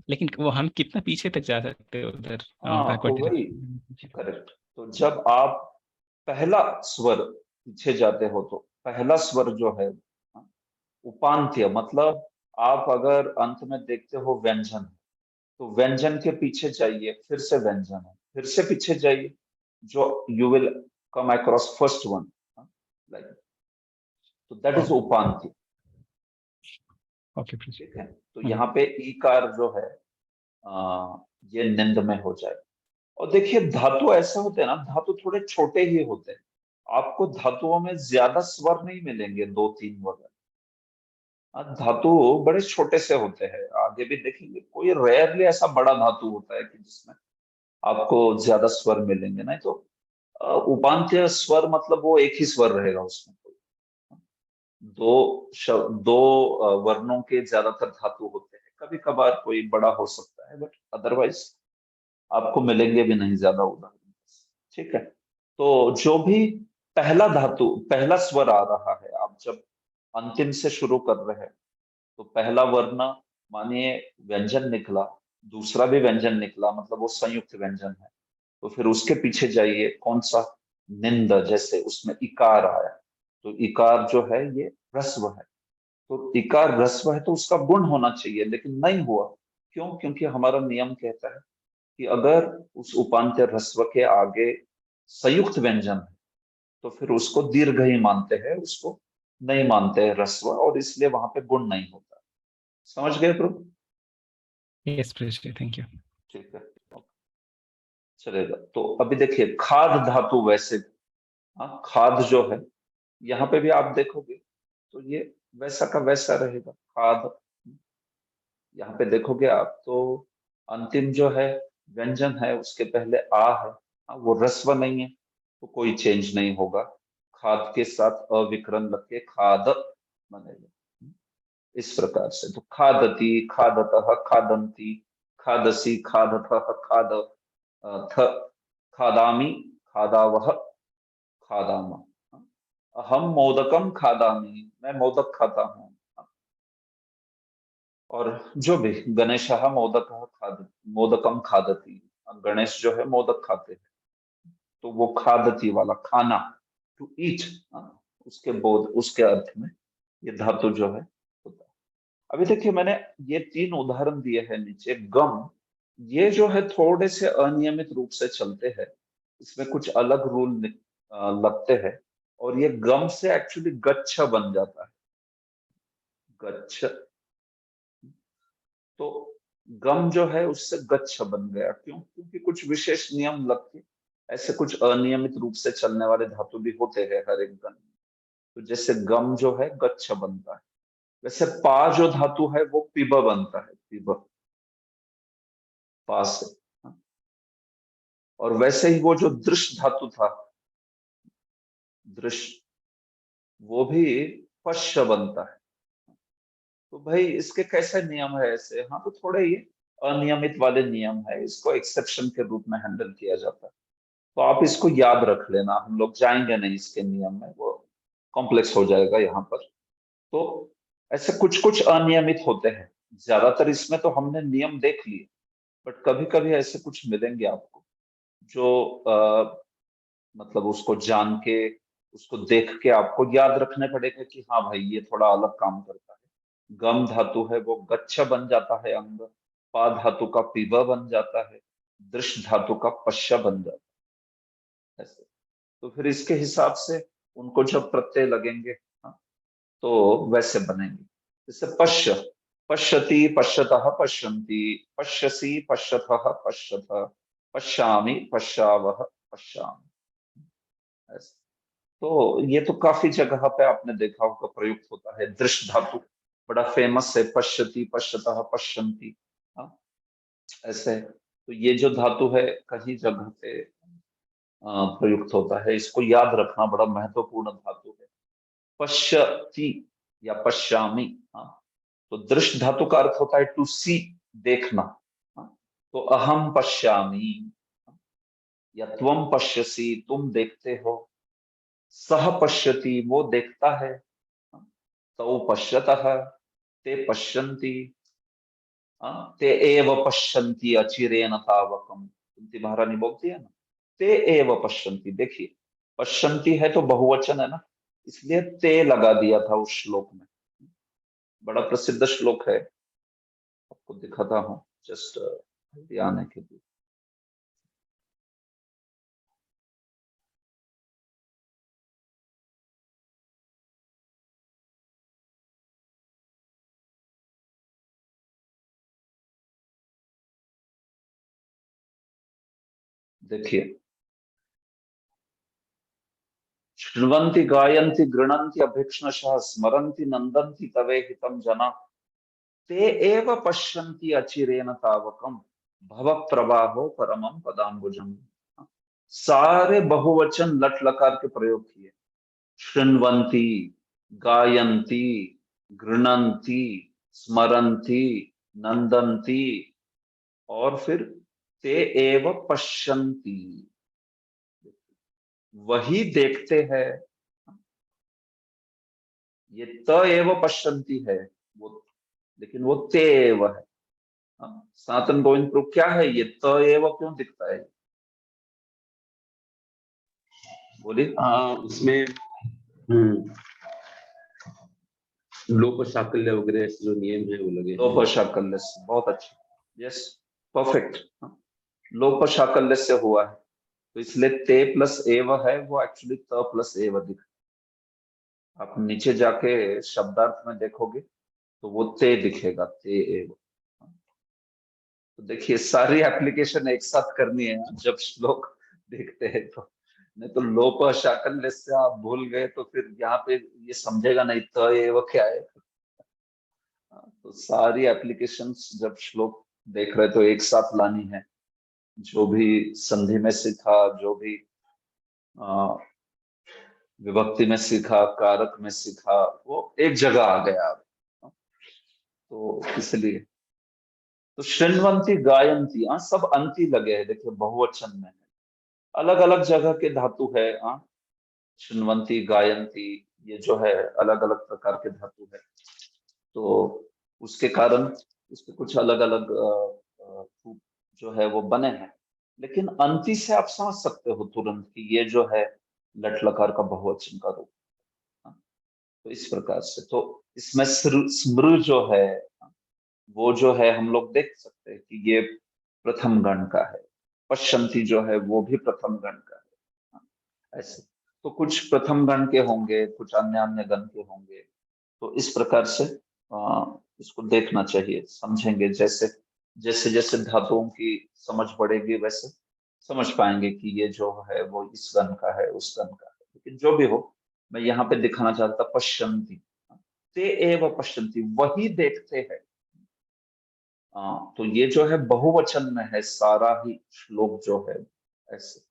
लेकिन वो हम कितना पीछे तक जा सकते हैं उधर हाँ, तो backward वही करेक्ट। तो जब आप पहला स्वर पीछे जाते हो तो पहला स्वर जो है उपांत्य, मतलब आप अगर अंत में देखते हो व्यंजन, तो व्यंजन के पीछे जाइए, फिर से व्यंजन है, फिर से पीछे जाइए, जो you will come across first one, like, तो दैट इज उपांत्य। Okay please. ठीक है, तो यहाँ पे ईकार जो है ये निंद में हो जाए। और देखिए धातु ऐसे होते हैं ना, धातु थोड़े छोटे ही होते हैं, आपको धातुओं में ज्यादा स्वर नहीं मिलेंगे, 2-3 वगैरह। धातु बड़े छोटे से होते हैं, आगे भी देखेंगे, कोई रेयरली ऐसा बड़ा धातु होता है कि जिसमें आपको ज्यादा स्वर मिलेंगे, नहीं तो उपांत्य स्वर मतलब वो एक ही स्वर रहेगा उसमें। दो वर्णों के ज्यादातर धातु होते हैं, कभी कभार कोई बड़ा हो सकता है, बट अदरवाइज आपको मिलेंगे भी नहीं ज्यादा उदाहरण। ठीक है, तो जो भी पहला धातु, पहला स्वर आ रहा है, आप जब अंतिम से शुरू कर रहे हैं, तो पहला वर्ण मानिए व्यंजन निकला, दूसरा भी व्यंजन निकला, मतलब वो संयुक्त व्यंजन है, तो फिर उसके पीछे जाइए, कौन सा? निंद, जैसे उसमें इकार आया, तो इकार जो है ये ह्रस्व है, तो इकार ह्रस्व है तो उसका गुण होना चाहिए, लेकिन नहीं हुआ। क्यों? क्योंकि हमारा नियम कहता है कि अगर उस उपांत्य ह्रस्व के आगे संयुक्त व्यंजन है, तो फिर उसको दीर्घ ही मानते हैं, उसको नहीं मानते हैं ह्रस्व, और इसलिए वहां पे गुण नहीं होता। समझ गए प्रभु? Yes please, thank you. ठीक है, चलेगा। तो अभी देखिए खाद धातु, वैसे हाँ, खाद जो है यहाँ पे भी आप देखोगे तो ये वैसा का वैसा रहेगा, खाद। यहाँ पे देखोगे आप तो अंतिम जो है व्यंजन है, उसके पहले आ है, हाँ, वो ह्रस्व नहीं है, तो कोई चेंज नहीं होगा, खाद के साथ अविकरण लग के खाद बनेगा। इस प्रकार से तो खादती, खादतः, खादन्ति, खादसी, खादतः, खाद थ, खादामि, खादावह, खादाम। अहम मोदकम खादामि, मैं मोदक खाता हूँ। और जो भी गणेश मोदक खाद, मोदकम खादती, गणेश जो है मोदक खाते हैं, तो वो खादती वाला खाना, टू ईट, उसके बोध, उसके अर्थ में ये धातु जो है होता है। अभी देखिए मैंने ये 3 उदाहरण दिए हैं नीचे। गम, ये जो है थोड़े से अनियमित रूप से चलते हैं, इसमें कुछ अलग रूल लगते हैं, और ये गम से एक्चुअली गच्छ बन जाता है, गच्छ। तो गम जो है उससे गच्छ बन गया, क्यों? क्योंकि कुछ विशेष नियम लगते, ऐसे कुछ अनियमित रूप से चलने वाले धातु भी होते हैं हर एक गण में, तो जैसे गम जो है गच्छ बनता है, वैसे पा जो धातु है वो पिब बनता है, पिब, पा से। हाँ? और वैसे ही वो जो दृश धातु था, दृश, वो भी पश्य बनता है। तो भाई इसके कैसे नियम है ऐसे? हाँ, तो थोड़े ये अनियमित वाले नियम है, इसको एक्सेप्शन के रूप में हैंडल किया जाता है, तो आप इसको याद रख लेना, हम लोग जाएंगे नहीं इसके नियम में, वो कॉम्प्लेक्स हो जाएगा यहाँ पर। तो ऐसे कुछ कुछ अनियमित होते हैं, ज्यादातर इसमें तो हमने नियम देख लिए, बट कभी कभी ऐसे कुछ मिलेंगे आपको जो मतलब उसको जान के, उसको देख के आपको याद रखने पड़ेगा कि हाँ भाई ये थोड़ा अलग काम करता है। गम धातु है वो गच्छ बन जाता है अंग, पा धातु का पिबा बन जाता है, दृश धातु का पश्य बन जाता है, ऐसे। तो फिर इसके हिसाब से उनको जब प्रत्यय लगेंगे, हाँ, तो वैसे बनेंगे। जैसे पश्य, पश्यति, पश्यतः, पश्यन्ति, पश्यसि, पश्यतः, पश्यथ, पश्यामि, पश्यावह, पश्यामि, ऐसे। तो ये तो काफी जगह पे आपने देखा होगा प्रयुक्त होता है। दृश्य धातु बड़ा फेमस है, पश्यति, पश्यतः, पश्यन्ति, हाँ, ऐसे। तो ये जो धातु है कहीं जगह पे प्रयुक्त होता है, इसको याद रखना, बड़ा महत्वपूर्ण धातु है। पश्यति या पश्यामि, हाँ, तो दृश्य धातु का अर्थ होता है टू सी, देखना, हाँ, तो अहम पश्यामि या त्वम पश्यसि, तुम देखते हो। सह पश्यति, वो देखता है। तौ पश्यतः, ते पश्यन्ति, ते एव पश्यन्ति अचिरेण तावकम, कुंती महारानी बोलती है ना, ते एव पश्यन्ति। देखिए पश्यन्ति है तो बहुवचन है ना, इसलिए ते लगा दिया था उस श्लोक में। बड़ा प्रसिद्ध श्लोक है, आपको दिखाता हूँ जस्ट ध्यान है के लिए। देखिए, शृण्वन्ति गायन्ति गृणन्ति अभीक्ष्णशः स्मरन्ति नन्दन्ति तवे हितं जना, ते एव पश्यन्ति अचिरेण तावकम भव प्रवाहो परमं पदाम्बुजम्। सारे बहुवचन लट लकार के प्रयोग किए। शृण्वन्ति, गायन्ति, गृणन्ति, स्मरन्ति, नंदन्ति, और फिर ते एव पश्यन्ति, वही देखते हैं। ये त एव पश्यन्ति है वो, लेकिन वो ते एव है। सनातन गोविंद प्रभु क्या है, ये त एव क्यों दिखता है, बोलिए। उसमें लोप शाकल्य वगैरह ऐसे जो नियम है वो लगे। लोप शाकल्य से, बहुत अच्छा, यस, परफेक्ट। लोप शाकल्य से हुआ है, तो इसलिए ते प्लस एव है, वो एक्चुअली त प्लस एव दिख। आप नीचे जाके शब्दार्थ में देखोगे तो वो ते दिखेगा, ते एव। तो देखिए सारी एप्लीकेशन एक साथ करनी है जब श्लोक देखते हैं तो, नहीं तो लोप शाकल्य से आप भूल गए तो फिर यहाँ पे ये समझेगा नहीं त एव क्या है। तो सारी एप्लीकेशंस जब श्लोक देख रहे तो एक साथ लानी है। जो भी संधि में सीखा, जो भी विभक्ति में सीखा, कारक में सीखा, वो एक जगह आ गया। तो इसलिए तो शृण्वन्ति, गायन्ति, सब अंति लगे हैं। देखिए बहुवचन में है, अलग अलग जगह के धातु है। शृण्वन्ति, गायन्ति, ये जो है अलग अलग प्रकार के धातु है, तो उसके कारण इसके कुछ अलग अलग रूप जो है वो बने हैं। लेकिन अंति से आप समझ सकते हो तुरंत कि ये जो है लट लकार का बहुवचन का रूप। तो इस प्रकार से, तो इसमें स्मृ जो है वो जो है हम लोग देख सकते हैं कि ये प्रथम गण का है। पश्यन्ति जो है वो भी प्रथम गण का है। ऐसे तो कुछ प्रथम गण के होंगे, कुछ अन्य अन्य गण के होंगे। तो इस प्रकार से इसको देखना चाहिए, समझेंगे। जैसे जैसे जैसे धातुओं की समझ बढ़ेगी वैसे समझ पाएंगे कि ये जो है वो इस गण का है, उस गण का है। लेकिन जो भी हो, मैं यहाँ पे दिखाना चाहता, पश्यन्ति, ते एव पश्यन्ति, वही देखते हैं। तो ये जो है बहुवचन में है सारा ही श्लोक जो है, ऐसे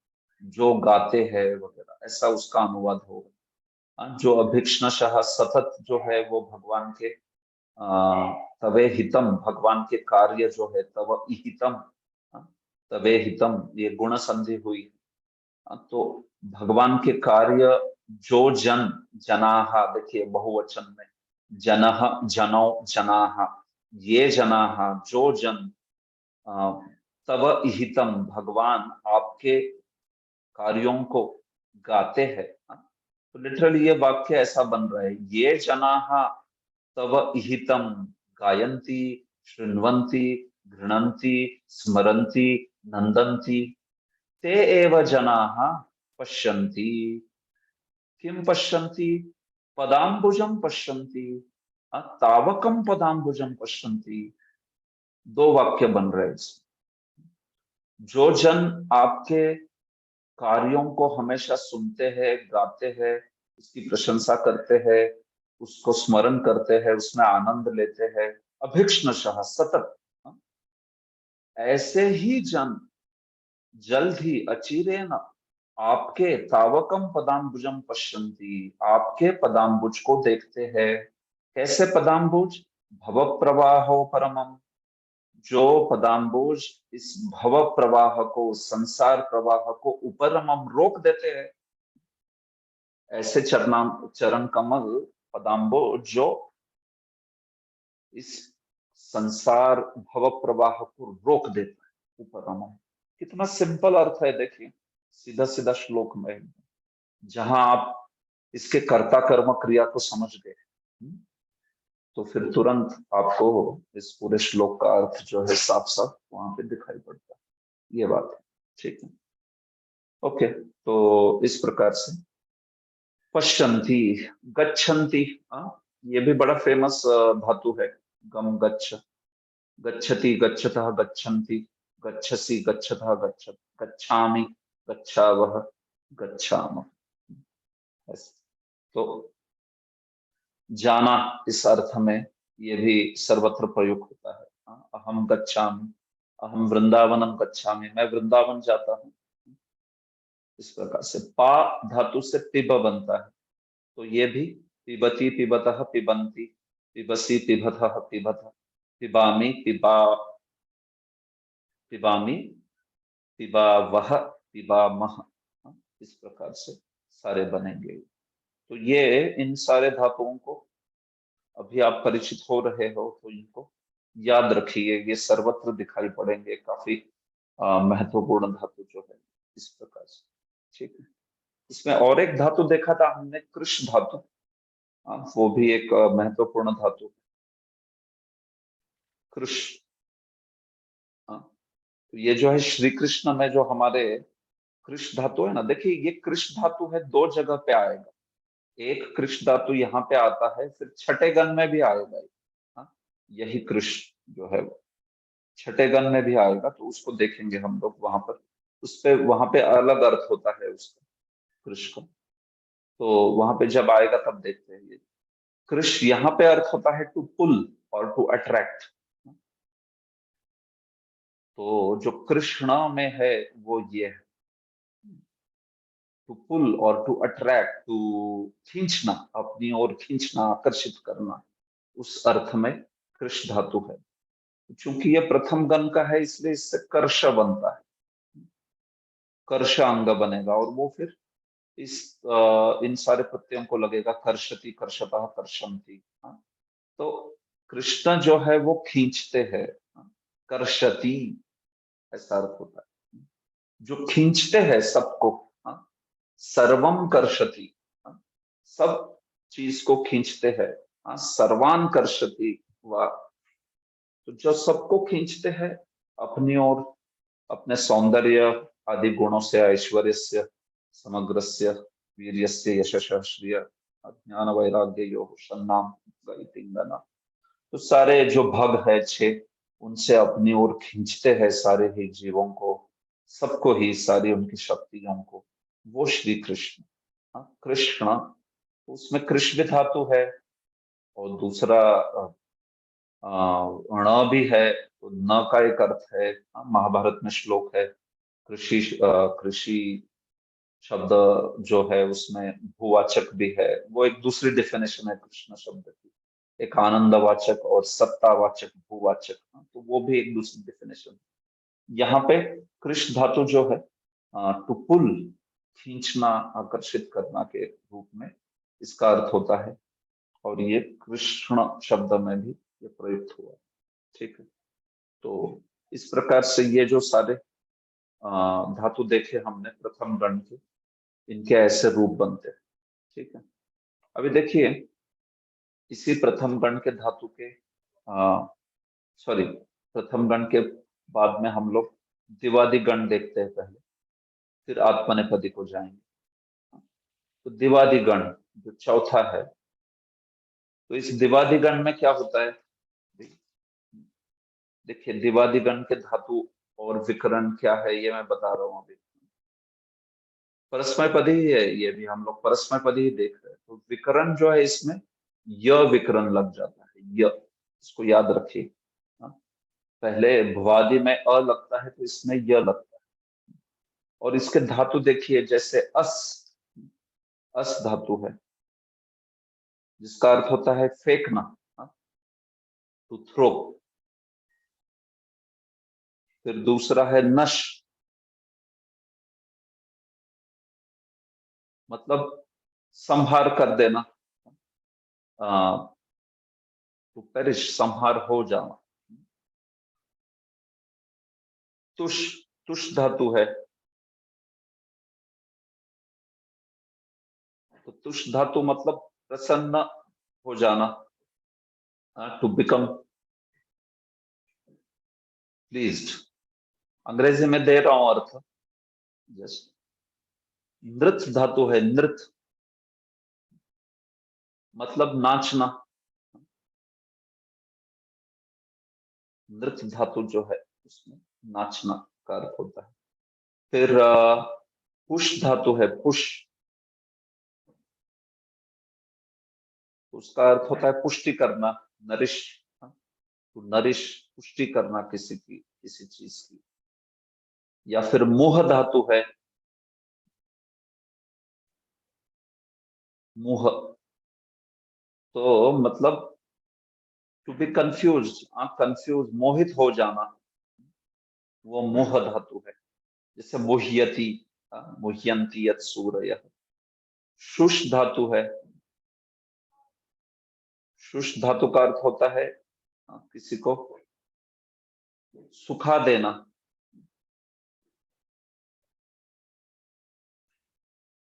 जो गाते हैं वगैरह, ऐसा उसका अनुवाद होगा। जो अभीक्ष्णशः सतत जो है वो भगवान के तवे हितम, भगवान के कार्य जो है, तव हितम, तवे हितम, ये गुण संधि हुई। तो भगवान के कार्य जो जन, जनाहा, देखिए बहुवचन में, जनः, जनो, जनाहा, ये जनाः, जो जन, तव हितम, भगवान आपके कार्यों को गाते हैं। तो लिटरली ये वाक्य ऐसा बन रहा है, ये जनाः तव हितम गायन्ति, शृण्वन्ति, गृह्णन्ति, स्मरन्ति, नन्दन्ति, ते एव जनाः पश्यन्ति। किं पश्यन्ति? पदाम्बुजं पश्यन्ति, तावकं पदाम्बुजं पश्यन्ति। दो वाक्य बन रहे हैं। जो जन आपके कार्यों को हमेशा सुनते हैं, गाते हैं, उसकी प्रशंसा करते हैं, उसको स्मरण करते हैं, उसमें आनंद लेते हैं, अभीक्ष्णशः, सतत, ऐसे ही जन जल्द ही अचिरेण आपके तावकम पदाम्बुजम पश्यन्ति, आपके पदाम्बुज को देखते हैं। कैसे पदाम्बुज? भव प्रवाहो परमम, जो पदाम्बुज इस भव प्रवाह को, संसार प्रवाह को उपरमम रोक देते हैं। ऐसे चरण कमल पदाम्बुज जो इस संसार भव प्रवाह को रोक देता है, उपरमम। कितना सिंपल अर्थ है, देखिए सीधा सीधा श्लोक में, जहां आप इसके कर्ता कर्म क्रिया को समझ गए तो फिर तुरंत आपको इस पूरे श्लोक का अर्थ जो है साफ साफ वहां पे दिखाई पड़ता है। ये बात है, ठीक है। ओके, तो इस प्रकार से पश्यन्ति, गच्छन्ति, ये भी बड़ा फेमस धातु है। गम गच्छ, गच्छति गच्छतः गच्छन्ति, गच्छसि गच्छतः गच्छत, गच्छामि गच्छावः गच्छामः। तो जाना इस अर्थ में ये भी सर्वत्र प्रयुक्त होता है। अहम गच्छामि, अहम वृंदावनम गच्छामि, मैं वृंदावन जाता हूँ। इस प्रकार से पा धातु से पिब बनता है, तो ये भी पिबति पिबतः पिबन्ति, पिबसि पिबतः पिबत, पिबामि पिबा, पिबामि पिबावः पिबामः। इस प्रकार से सारे बनेंगे। तो ये इन सारे धातुओं को अभी आप परिचित हो रहे हो, तो इनको याद रखिए, ये सर्वत्र दिखाई पड़ेंगे। काफी महत्वपूर्ण धातु जो है इस प्रकार से, ठीक है। इसमें और एक धातु देखा था हमने, कृष धातु, वो भी एक महत्वपूर्ण धातु, कृष। तो ये जो है श्री कृष्ण में जो हमारे कृष धातु है ना, देखिए ये कृष धातु है, दो जगह पे आएगा। एक कृष धातु यहाँ पे आता है, फिर छठे गण में भी आएगा। यही कृष जो है वो छठे गण में भी आएगा, तो उसको देखेंगे हम लोग वहां पर। उस पे वहां पे अलग अर्थ होता है उसका, कृष का। तो वहां पे जब आएगा तब देखते हैं। ये कृष यहाँ पे अर्थ होता है टू पुल और टू अट्रैक्ट। तो जो कृष्ण में है वो ये है, टू पुल और टू अट्रैक्ट, टू खींचना, अपनी ओर खींचना, आकर्षित करना, उस अर्थ में कृष धातु है। चूंकि ये प्रथम गण का है, इसलिए इससे कर्ष बनता है, कर्ष अंग बनेगा, और वो फिर इस इन सारे प्रत्ययों को लगेगा, कर्षति कर्षतः कर्षन्ति। तो कृष्ण जो है वो खींचते हैं, कर्षति ऐसा अर्थ होता है, जो खींचते हैं सबको। सर्वम कर्षति, सब चीज को खींचते हैं। सर्वान कर्षति, वा, तो जो सबको खींचते हैं अपनी ओर, अपने सौंदर्य आदि गुणों से, ऐश्वर्यस्य, समग्रस्य, वीर्यस्य, यशस्य, श्रिय, ज्ञान वैराग्य योग शन्नाम गतिंगना। तो सारे जो भग है छह, उनसे अपनी ओर खींचते हैं सारे ही जीवों को, सबको ही, सारी उनकी शक्तियों को, वो श्री कृष्ण। कृष्ण, उसमें कृष्ण भी धातु है, और दूसरा ण भी है, तो न का एक अर्थ है। महाभारत में श्लोक है, कृषि कृषि शब्द जो है उसमें भूवाचक भी है, वो एक दूसरी डेफिनेशन है कृष्ण शब्द की, एक आनंदवाचक और सत्तावाचक, भूवाचक, तो वो भी एक दूसरी डेफिनेशन। यहाँ पे कृष्ण धातु जो है टू पुल, खींचना, आकर्षित करना के रूप में इसका अर्थ होता है, और ये कृष्ण शब्द में भी ये प्रयुक्त हुआ, ठीक है। तो इस प्रकार से ये जो सारे धातु देखे हमने प्रथम गण के, इनके ऐसे रूप बनते हैं, ठीक है। अभी देखिए इसी प्रथम गण के धातु के सॉरी प्रथम गण के बाद में हम लोग दिवादि गण देखते हैं पहले, फिर आत्मनेपदी को जाएंगे। तो दिवादि गण जो चौथा है, तो इस दिवादि गण में क्या होता है, देखिए दिवादि गण के धातु और विकरण क्या है ये मैं बता रहा हूं अभी। परस्मय पदी ही है, ये भी हम लोग परस्मय पदी ही देख रहे हैं। तो विकरण जो है इसमें य विकरण लग जाता है, य, इसको याद रखिए। पहले भवादि में अ लगता है तो इसमें य लगता है। और इसके धातु देखिए, जैसे अस धातु है जिसका अर्थ होता है फेंकना, टू थ्रो। फिर दूसरा है नश, मतलब संहार कर देना, टू पेरिश, संहार हो जाना। तुष, तुष धातु है, तो तुष धातु मतलब प्रसन्न हो जाना, टू बिकम प्लीज्ड। अंग्रेजी में दे रहा हूं अर्थ। जस्ट नृत धातु है, नृत मतलब नाचना। नृत धातु जो है उसमें नाचना का अर्थ होता है। फिर पुष धातु है, पुष, उसका अर्थ होता है पुष्टि करना, नरिश, तो नरिश, पुष्टि करना किसी की, किसी चीज की। या फिर मोह धातु है, मोह, तो मतलब टू बी कंफ्यूज, कंफ्यूज, मोहित हो जाना, वो मोह धातु है। जैसे मोह्यति, मोह्यंती यत् सूरयः। शुष धातु है, शुष धातु का अर्थ होता है किसी को सुखा देना।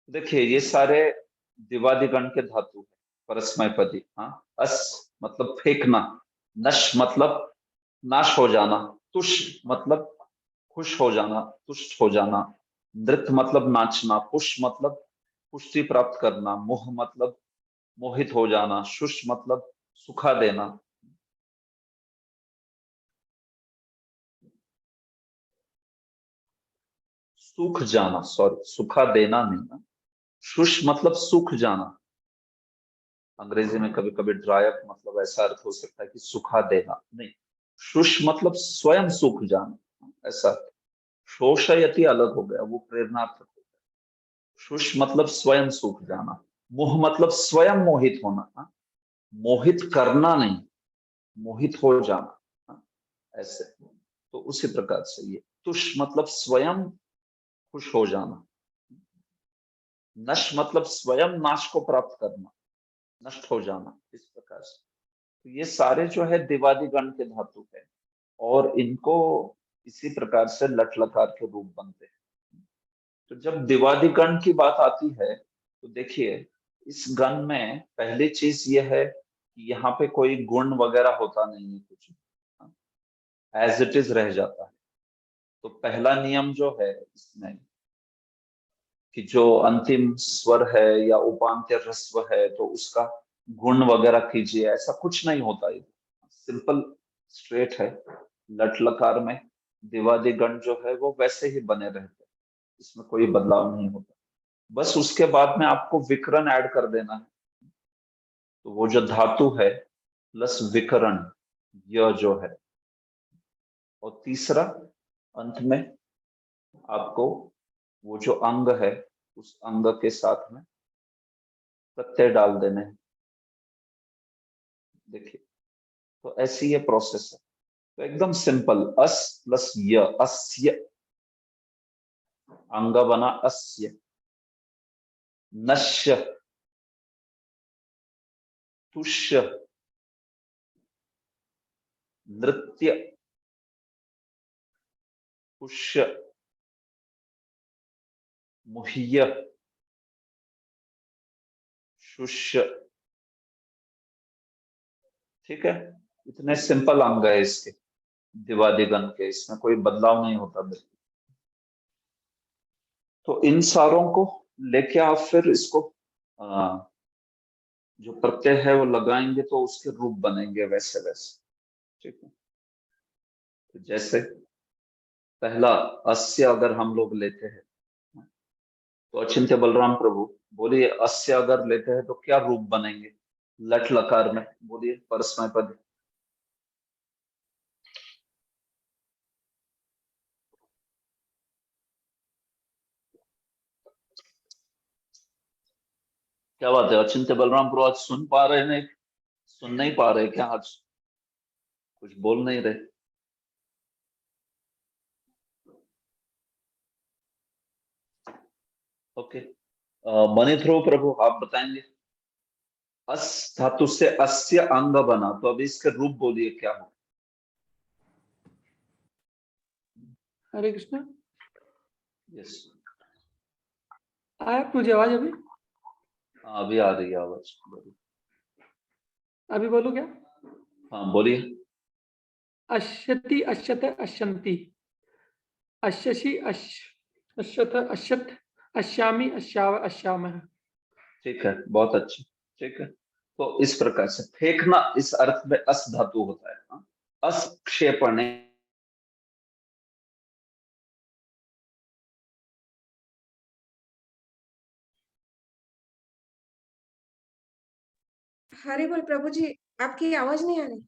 देखिए ये सारे दिवादिगण के धातु है, परस्मय पदी। अस मतलब फेंकना, नश मतलब नाश हो जाना, तुष मतलब खुश हो जाना, तुष्ट हो जाना, नृत मतलब नाचना, पुष मतलब पुष्टि प्राप्त करना, मोह मतलब मोहित हो जाना, शुष मतलब सुखा देना। सूख जाना, सॉरी, सुखा देना नहीं ना, शुष मतलब सूख जाना। अंग्रेजी में कभी कभी ड्राई अप मतलब ऐसा अर्थ हो सकता है कि सुखा देना, नहीं, शुष मतलब स्वयं सूख जाना, ऐसा। शोषयति अलग हो गया, वो प्रेरणार्थक हो गया। शुष मतलब स्वयं सूख जाना, मोह मतलब स्वयं मोहित होना, मोहित करना नहीं, मोहित हो जाना, ऐसे। तो उसी प्रकार से ये तुष मतलब स्वयं खुश हो जाना, नश मतलब स्वयं नाश को प्राप्त करना, नष्ट हो जाना, इस प्रकार से। तो ये सारे जो है दिवादिगण के धातु है, और इनको इसी प्रकार से लट लकार के रूप बनते हैं। तो जब दिवादिगण की बात आती है तो देखिए इस गण में पहली चीज ये है कि यहाँ पे कोई गुण वगैरह होता नहीं है, कुछ एज इट इज रह जाता है। तो पहला नियम जो है इसमें कि जो अंतिम स्वर है या उपांत्य ह्रस्व है तो उसका गुण वगैरह कीजिए, ऐसा कुछ नहीं होता है। सिंपल स्ट्रेट है। लट लकार में दिवादिगण जो है वो वैसे ही बने रहते हैं, इसमें कोई बदलाव नहीं होता। बस उसके बाद में आपको विकरण ऐड कर देना है। तो वो जो धातु है प्लस विकरण, यह जो है, और तीसरा अंत में आपको वो जो अंग है उस अंग के साथ में प्रत्यय डाल देने हैं। देखिए तो ऐसी ये प्रोसेस है। तो एकदम सिंपल, अस प्लस य, अस्य, अंग बना अस्य। नश्य, तुष्य, नृत्य, पुष्य, मुह्य, शुष्य। ठीक है, इतने सिंपल अंग है इसके, दिवादिगण के, इसमें कोई बदलाव नहीं होता बिल्कुल। तो इन सारों को लेके आप फिर इसको जो प्रत्यय है वो लगाएंगे तो उसके रूप बनेंगे वैसे वैसे। ठीक है, तो जैसे पहला अस्य अगर हम लोग लेते हैं तो अचिंत्य बलराम प्रभु बोलिए, अस्य अगर लेते हैं तो क्या रूप बनेंगे लट लकार में? बोलिए, परस्मय पद। क्या बात है अचिंत्य बलरामपुर, आज सुन पा रहे नहीं, सुन नहीं पा रहे क्या? आज कुछ बोल नहीं रहे? ओके, मणि ध्रुव प्रभु आप बताएंगे। अस धातु से अस्य अंग बना, तो अभी इसके रूप बोलिए क्या हो? हरे कृष्णा। यस, आया मुझे आवाज अभी? अभी आ रही है आवाज, बोलिए। अभी बोलूं क्या? हाँ बोलिए। अश्यति अश्यत अश्यन्ति, अश्यसि अश्यत अश्यत, अश्यामि अश्याव अश्यामः। ठीक है, बहुत अच्छे। ठीक है, तो इस प्रकार से फेंकना इस अर्थ में अस धातु होता है। हाँ? अस क्षेपणे, हरे बोल प्रभु जी, आपकी आवाज नहीं आ रही।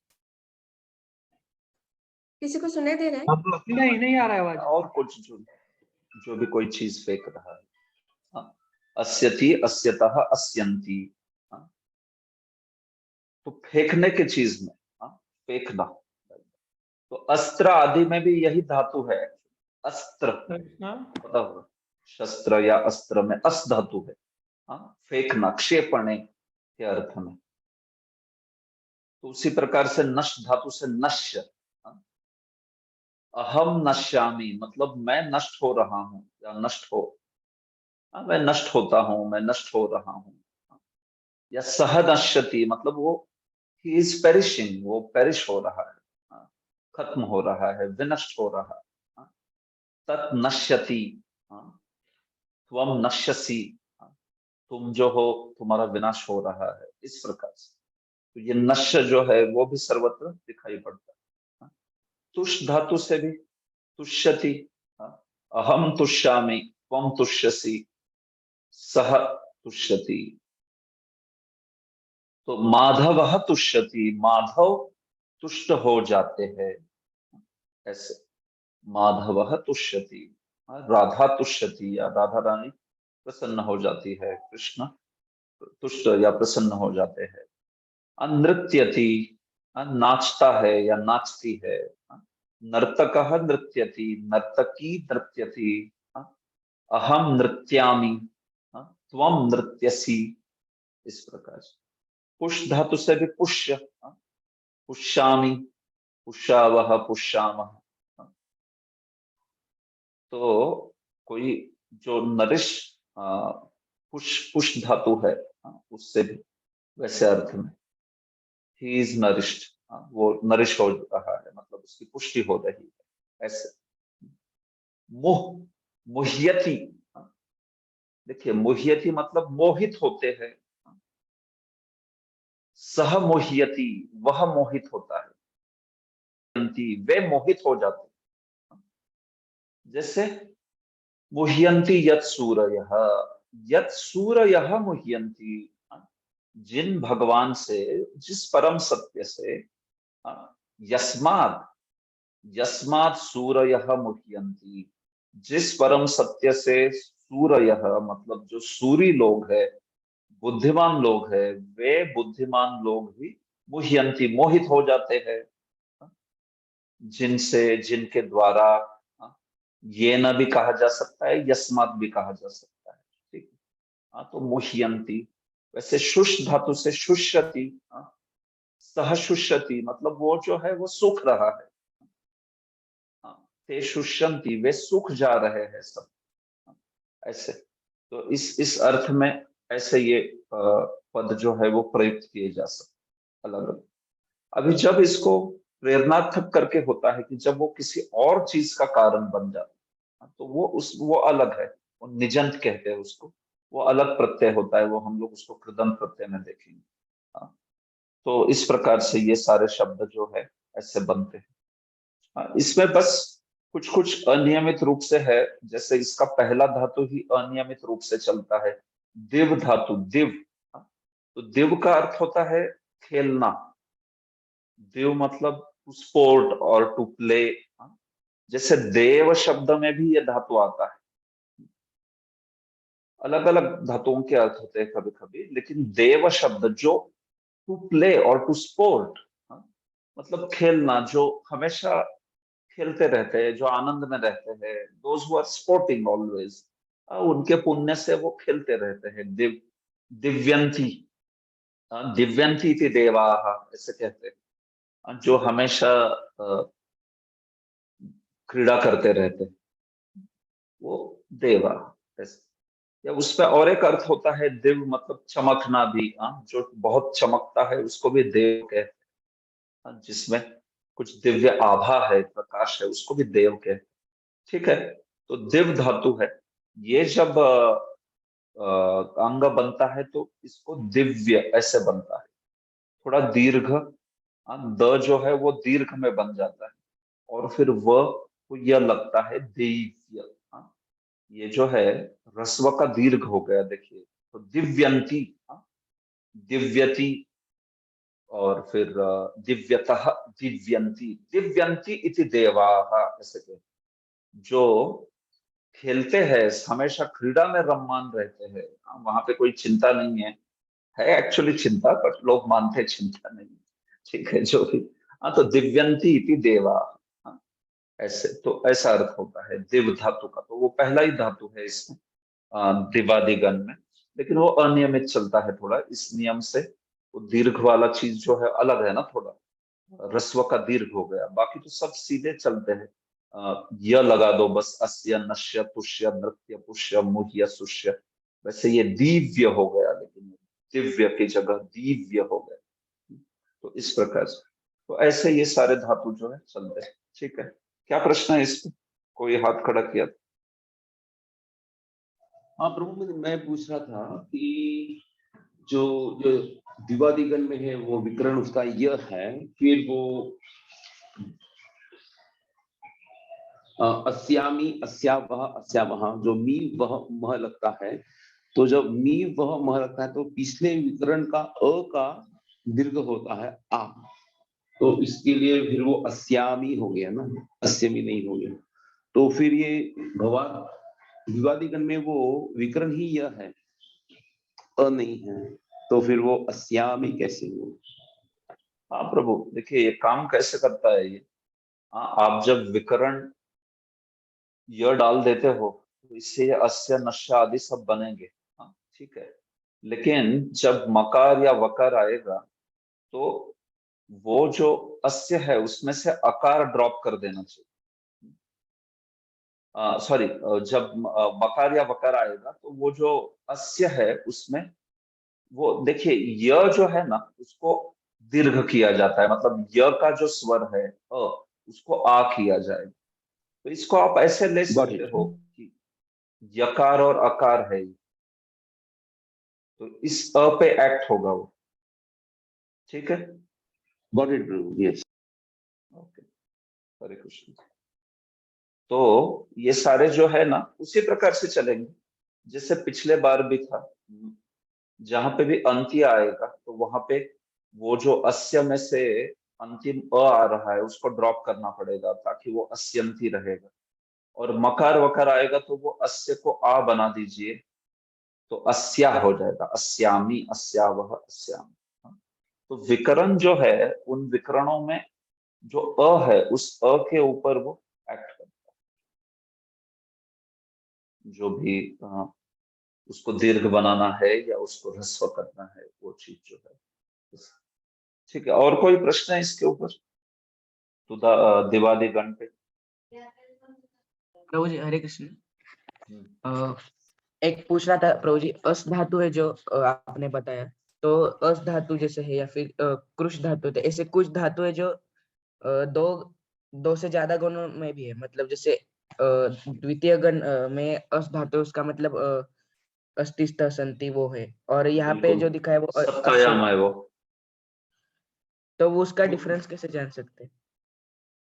किसी को सुनाई दे रहा है? नहीं आ रहा है आवाज। और कुछ जो भी कोई चीज फेंक रहा है। हाँ? अस्यति अस्यतः अस्यन्ति। हाँ? तो फेंकने की चीज में, हाँ? फेंकना। तो अस्त्र आदि में भी यही धातु है, अस्त्र। पता होगा, शस्त्र या अस्त्र में अस धातु है। हाँ? फेंकना, क्षेपणे के अर्थ में। तो उसी प्रकार से नश धातु से नश्य। हाँ? अहम नश्यामि मतलब मैं नष्ट हो रहा हूं या नष्ट हो। हाँ, मैं नष्ट होता हूं, मैं नष्ट हो रहा हूं। या सह नश्यति मतलब वो ही इज पेरिशिंग, वो पेरिश हो रहा है। हाँ? खत्म हो रहा है, विनष्ट हो रहा है। हाँ? तत् नश्यति। हाँ? त्वम नश्यसि। हाँ? तुम जो हो, तुम्हारा विनाश हो रहा है, इस प्रकार से। तो ये नश्य जो है वो भी सर्वत्र दिखाई पड़ता है। हाँ? तुष धातु से भी तुष्यति। हाँ? अहम तुष्यामि, त्वम तुष्यसि, सह तुष्यति। तो माधव तुष्यति, माधव तुष्ट हो जाते हैं, ऐसे। माधव तुष्यति, राधा तुष्यति या राधा रानी प्रसन्न हो जाती है, कृष्ण तुष्ट या प्रसन्न हो जाते हैं। नृत्यति, नाचता है या नाचती है। नर्तक नृत्यति, नर्तकी नृत्यति। अहम नृत्यामि, त्वम नृत्यसि, इस प्रकार से। पुष धातु से भी पुष्य, पुष्यामि, पुष्यावह, पुष्यामः। तो कोई जो नरिश पुष पुष धातु है, उससे भी वैसे अर्थ में ही इज नरिश्ड, वो नरिश हो रहा है, मतलब उसकी पुष्टि हो रही है, ऐसे। मोह, मुह्यति। देखिए, मुह्यति मतलब मोहित होते हैं। सह मोह्यति, वह मोहित होता है। वे मोहित हो जाते हैं। जैसे मुह्यन्ति यत् सूरयः, यत् सूरयः मुह्यन्ति। जिन भगवान से, जिस परम सत्य से, यस्मात्, यस्मात् सूरयः मुह्यन्ति, जिस परम सत्य से सूरयः मतलब जो सूरी लोग है, बुद्धिमान लोग है, वे बुद्धिमान लोग भी मुह्यन्ति मोहित हो जाते हैं। जिनसे, जिनके द्वारा, ये न भी कहा जा सकता है, यस्मात् भी कहा जा सकता है। ठीक है, तो मुह्यन्ति। वैसे शुष धातु से शुष्यति, सह शुष्यति मतलब वो जो है वो सूख रहा है। ते शुष्यन्ति, वे सूख जा रहे हैं सब, ऐसे। तो इस अर्थ में ऐसे ये पद जो है वो प्रयुक्त किए जा सकते अलग अलग। अभी जब इसको प्रेरणार्थक करके होता है कि जब वो किसी और चीज का कारण बन जाता है, तो वो अलग है, वो निजंत कहते हैं उसको, वो अलग प्रत्यय होता है, वो हम लोग उसको कृदंत प्रत्यय में देखेंगे। तो इस प्रकार से ये सारे शब्द जो है ऐसे बनते हैं। इसमें बस कुछ कुछ अनियमित रूप से है, जैसे इसका पहला धातु ही अनियमित रूप से चलता है, दिव धातु, दिव। तो दिव का अर्थ होता है खेलना। दिव मतलब टू स्पोर्ट और टू प्ले। जैसे देव शब्द में भी ये धातु आता है, अलग अलग धातुओं के अर्थ होते हैं कभी कभी, लेकिन देव शब्द जो टू प्ले और टू स्पोर्ट, मतलब खेलना, जो हमेशा खेलते रहते हैं, जो आनंद में रहते हैं, those who are sporting always, उनके पुण्य से वो खेलते रहते हैं। दिव्यंती, दिव्यंती इति देवाः, ऐसे कहते हैं, जो हमेशा क्रीड़ा करते रहते हैं, वो देवा ऐसे। या उसका और एक अर्थ होता है दिव्य, मतलब चमकना भी, जो बहुत चमकता है उसको भी देव कहते हैं, जिसमें कुछ दिव्य आभा है, प्रकाश है, उसको भी देव कहते हैं। ठीक है, तो दिव धातु है ये, जब अंग बनता है तो इसको दिव्य ऐसे बनता है, थोड़ा दीर्घ, द जो है वो दीर्घ में बन जाता है, और फिर वह को यह लगता है दिव्य। ये जो है रस्व का दीर्घ हो गया, देखिए, तो दिव्यंती, दिव्यति, और फिर दिव्यतः, दिव्यंती, दिव्यंती इति देवाः, ऐसे कहते, जो खेलते हैं, हमेशा क्रीड़ा में रममान रहते हैं, वहां पे कोई चिंता नहीं है एक्चुअली चिंता, बट लोग मानते हैं चिंता नहीं है, ठीक है, जो भी। तो दिव्यंती इति देवा, ऐसे, तो ऐसा अर्थ होता है दिव धातु का। तो वो पहला ही धातु है इसमें दिवादिगण में, लेकिन वो अनियमित चलता है थोड़ा, इस नियम से वो दीर्घ वाला चीज जो है अलग है ना, थोड़ा रस्व का दीर्घ हो गया, बाकी तो सब सीधे चलते हैं। य लगा दो बस, अस्य नश्य तुष्य नृत्य पुष्य मुह्य सुष्य, वैसे ये दिव्य हो गया, लेकिन दिव्य की जगह दिव्य हो गया, तो इस प्रकार से। तो ऐसे ये सारे धातु जो है चलते हैं। ठीक है, क्या प्रश्न है इसमें, कोई हाथ खड़ा किया? हाँ प्रभु, मैं पूछ रहा था कि जो जो द्विवादिगण में है वो विकरण उसका यह है, फिर वो अस्यामी अस्यावह अस्यावह, जो मी वह मह लगता है, तो जब मी वह मह लगता है तो पिछले विकरण का अ का दीर्घ होता है आ, तो इसके लिए फिर वो अस्यामी हो गया ना, अस्यमी नहीं हो गया। तो फिर ये द्विवादिगण में वो विकरण ही यह है, अ नहीं है, तो फिर वो अस्यामी कैसे हो? हाँ प्रभु, देखिए ये काम कैसे करता है ये, आप जब विकरण यह डाल देते हो तो इससे ये अस्य नश्य आदि सब बनेंगे, ठीक है, लेकिन जब मकार या वकार आएगा तो वो जो अस्य है उसमें से अकार ड्रॉप कर देना चाहिए। सॉरी, जब मकार या वकार आएगा तो वो जो अस्य है उसमें, वो देखिए य जो है ना उसको दीर्घ किया जाता है, मतलब य का जो स्वर है उसको आ किया जाएगा। तो इसको आप ऐसे ले सकते हो कि यकार और अकार है, तो इस अ पे एक्ट होगा वो। ठीक है, गॉट इट प्रभु, यस। ओके, हरे कृष्ण। तो ये सारे जो है ना उसी प्रकार से चलेंगे जैसे पिछले बार भी था, जहां पे भी अंत्य आएगा तो वहां पे वो जो अस्य में से अंतिम अ आ रहा है उसको ड्रॉप करना पड़ेगा ताकि वो अस्यंती रहेगा, और मकार वकार आएगा तो वो अस्य को आ बना दीजिए तो अस्या हो जाएगा, अस्यामी अस्यावह अस्यामी। तो विकरण जो है उन विकरणों में जो अ है उस अ के ऊपर वो एक्ट करता है, जो भी उसको दीर्घ बनाना है या उसको ह्रस्व करना है वो चीज जो है। ठीक है, और कोई प्रश्न है इसके ऊपर दिवादी गण पे? प्रभु जी हरे कृष्ण। एक पूछ रहा था प्रभु जी, अस धातु है जो आपने बताया, तो अस धातु जैसे है या फिर कृष धातु, तो ऐसे कुछ धातु है जो दो से ज्यादा गुणों में भी है, मतलब जैसे द्वितीय गण में अस धातु उसका मतलब अस्तिष्ठ संति वो है, और यहाँ पे जो दिखा है वो सप्तायाम है वो। तो वो उसका डिफरेंस कैसे जान सकते हैं?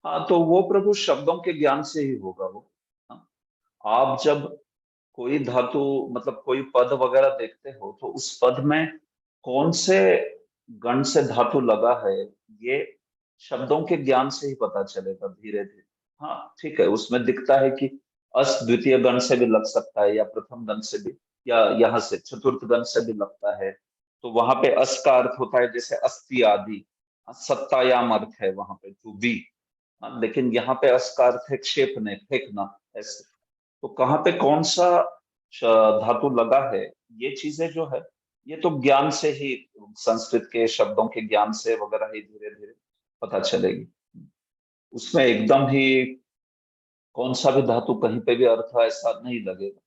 हाँ, तो वो प्रभु शब्दों के ज्ञान से ही होगा वो। आप जब कोई धातु मतलब कोई पद वगैरह देखते हो तो उस पद में कौन से गण से धातु लगा है ये शब्दों के ज्ञान से ही पता चलेगा धीरे धीरे। हाँ ठीक है, उसमें दिखता है कि अस द्वितीय गण से भी लग सकता है या प्रथम गण से भी या यहाँ से चतुर्थ गण से भी लगता है, तो वहां पे अस का अर्थ होता है जैसे अस्थि आदि, सत्तायाम अर्थ है वहां पे टू बी, लेकिन यहाँ पे अस का अर्थ है क्षेपने, फेंकना, ऐसे। तो कहाँ पे कौन सा धातु लगा है, ये चीजें जो है ये तो ज्ञान से ही, संस्कृत के शब्दों के ज्ञान से वगैरह ही धीरे धीरे पता चलेगी। उसमें एकदम ही कौन सा भी धातु कहीं पे भी अर्थ ऐसा नहीं लगेगा।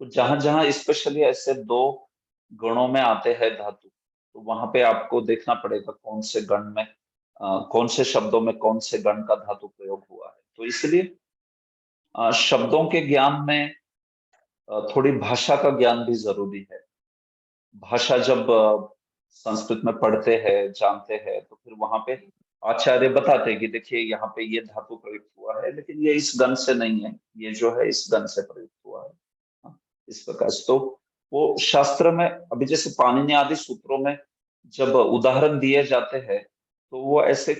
तो जहां जहां स्पेशली ऐसे दो गणों में आते हैं धातु, तो वहां पे आपको देखना पड़ेगा कौन से गण में कौन से शब्दों में कौन से गण का धातु प्रयोग हुआ है। तो इसलिए शब्दों के ज्ञान में थोड़ी भाषा का ज्ञान भी जरूरी है। भाषा जब संस्कृत में पढ़ते हैं, जानते हैं, तो फिर वहां पे आचार्य बताते हैं कि देखिए यहाँ पे ये धातु प्रयुक्त हुआ है, लेकिन ये इस गण से नहीं है, ये जो है इस गण से प्रयुक्त हुआ है। इस प्रकार से तो वो शास्त्र में, अभी जैसे पाणिनि आदि सूत्रों में जब उदाहरण दिए जाते हैं, तो वो ऐसे,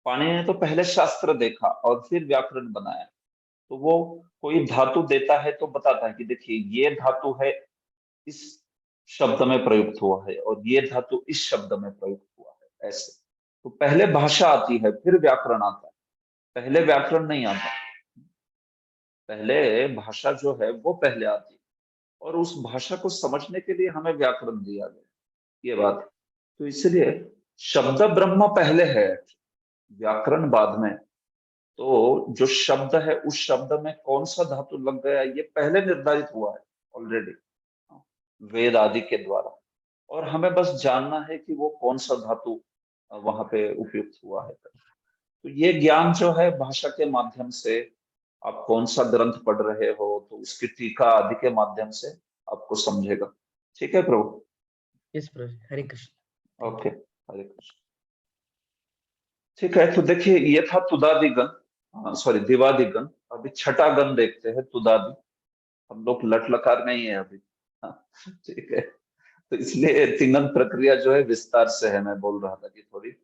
पाणिनि ने तो पहले शास्त्र देखा और फिर व्याकरण बनाया। तो वो कोई धातु देता है तो बताता है कि देखिए ये धातु है, इस शब्द में प्रयुक्त हुआ है, और ये धातु इस शब्द में प्रयुक्त हुआ है, ऐसे। तो पहले भाषा आती है, फिर व्याकरण आता है, पहले व्याकरण नहीं आता। पहले भाषा जो है वो पहले आती है, और उस भाषा को समझने के लिए हमें व्याकरण दिया गया, ये बात है। तो इसलिए शब्द ब्रह्म पहले है, व्याकरण बाद में। तो जो शब्द है, उस शब्द में कौन सा धातु लग गया, ये पहले निर्धारित हुआ है ऑलरेडी वेद आदि के द्वारा, और हमें बस जानना है कि वो कौन सा धातु वहां पे उपयुक्त हुआ है। तो ये ज्ञान जो है भाषा के माध्यम से, आप कौन सा ग्रंथ पढ़ रहे हो तो उसकी टीका आदि के माध्यम से आपको समझेगा। ठीक है प्रभु? यस प्रभु, हरे कृष्ण। ओके, हरे कृष्ण। ठीक है, तो देखिए ये था तुदादि गण, सॉरी दिवादि गण। अभी छठा गण देखते हैं, तुदादि। हम लोग लट लकार में ही है अभी। हाँ, ठीक है। तो इसलिए तिङन प्रक्रिया जो है विस्तार से है, मैं बोल रहा था कि थोड़ी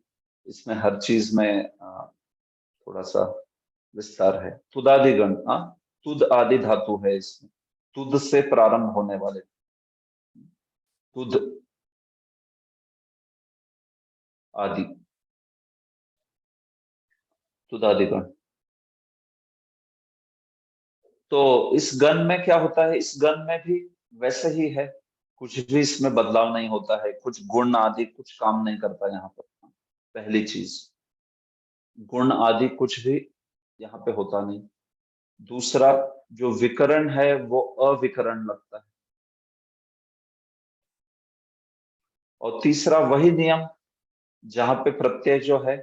इसमें हर चीज में थोड़ा सा विस्तार है। तुदादि गण, तुद आदि धातु है इसमें, तुद से प्रारंभ होने वाले, तुद आदि, तुदादि गण। तो इस गण में क्या होता है, इस गण में भी वैसे ही है, कुछ भी इसमें बदलाव नहीं होता है, कुछ गुण आदि कुछ काम नहीं करता यहाँ पर। पहली चीज, गुण आदि कुछ भी यहाँ पे होता नहीं। दूसरा, जो विकरण है वो अविकरण लगता है। और तीसरा वही नियम, जहां पे प्रत्यय जो है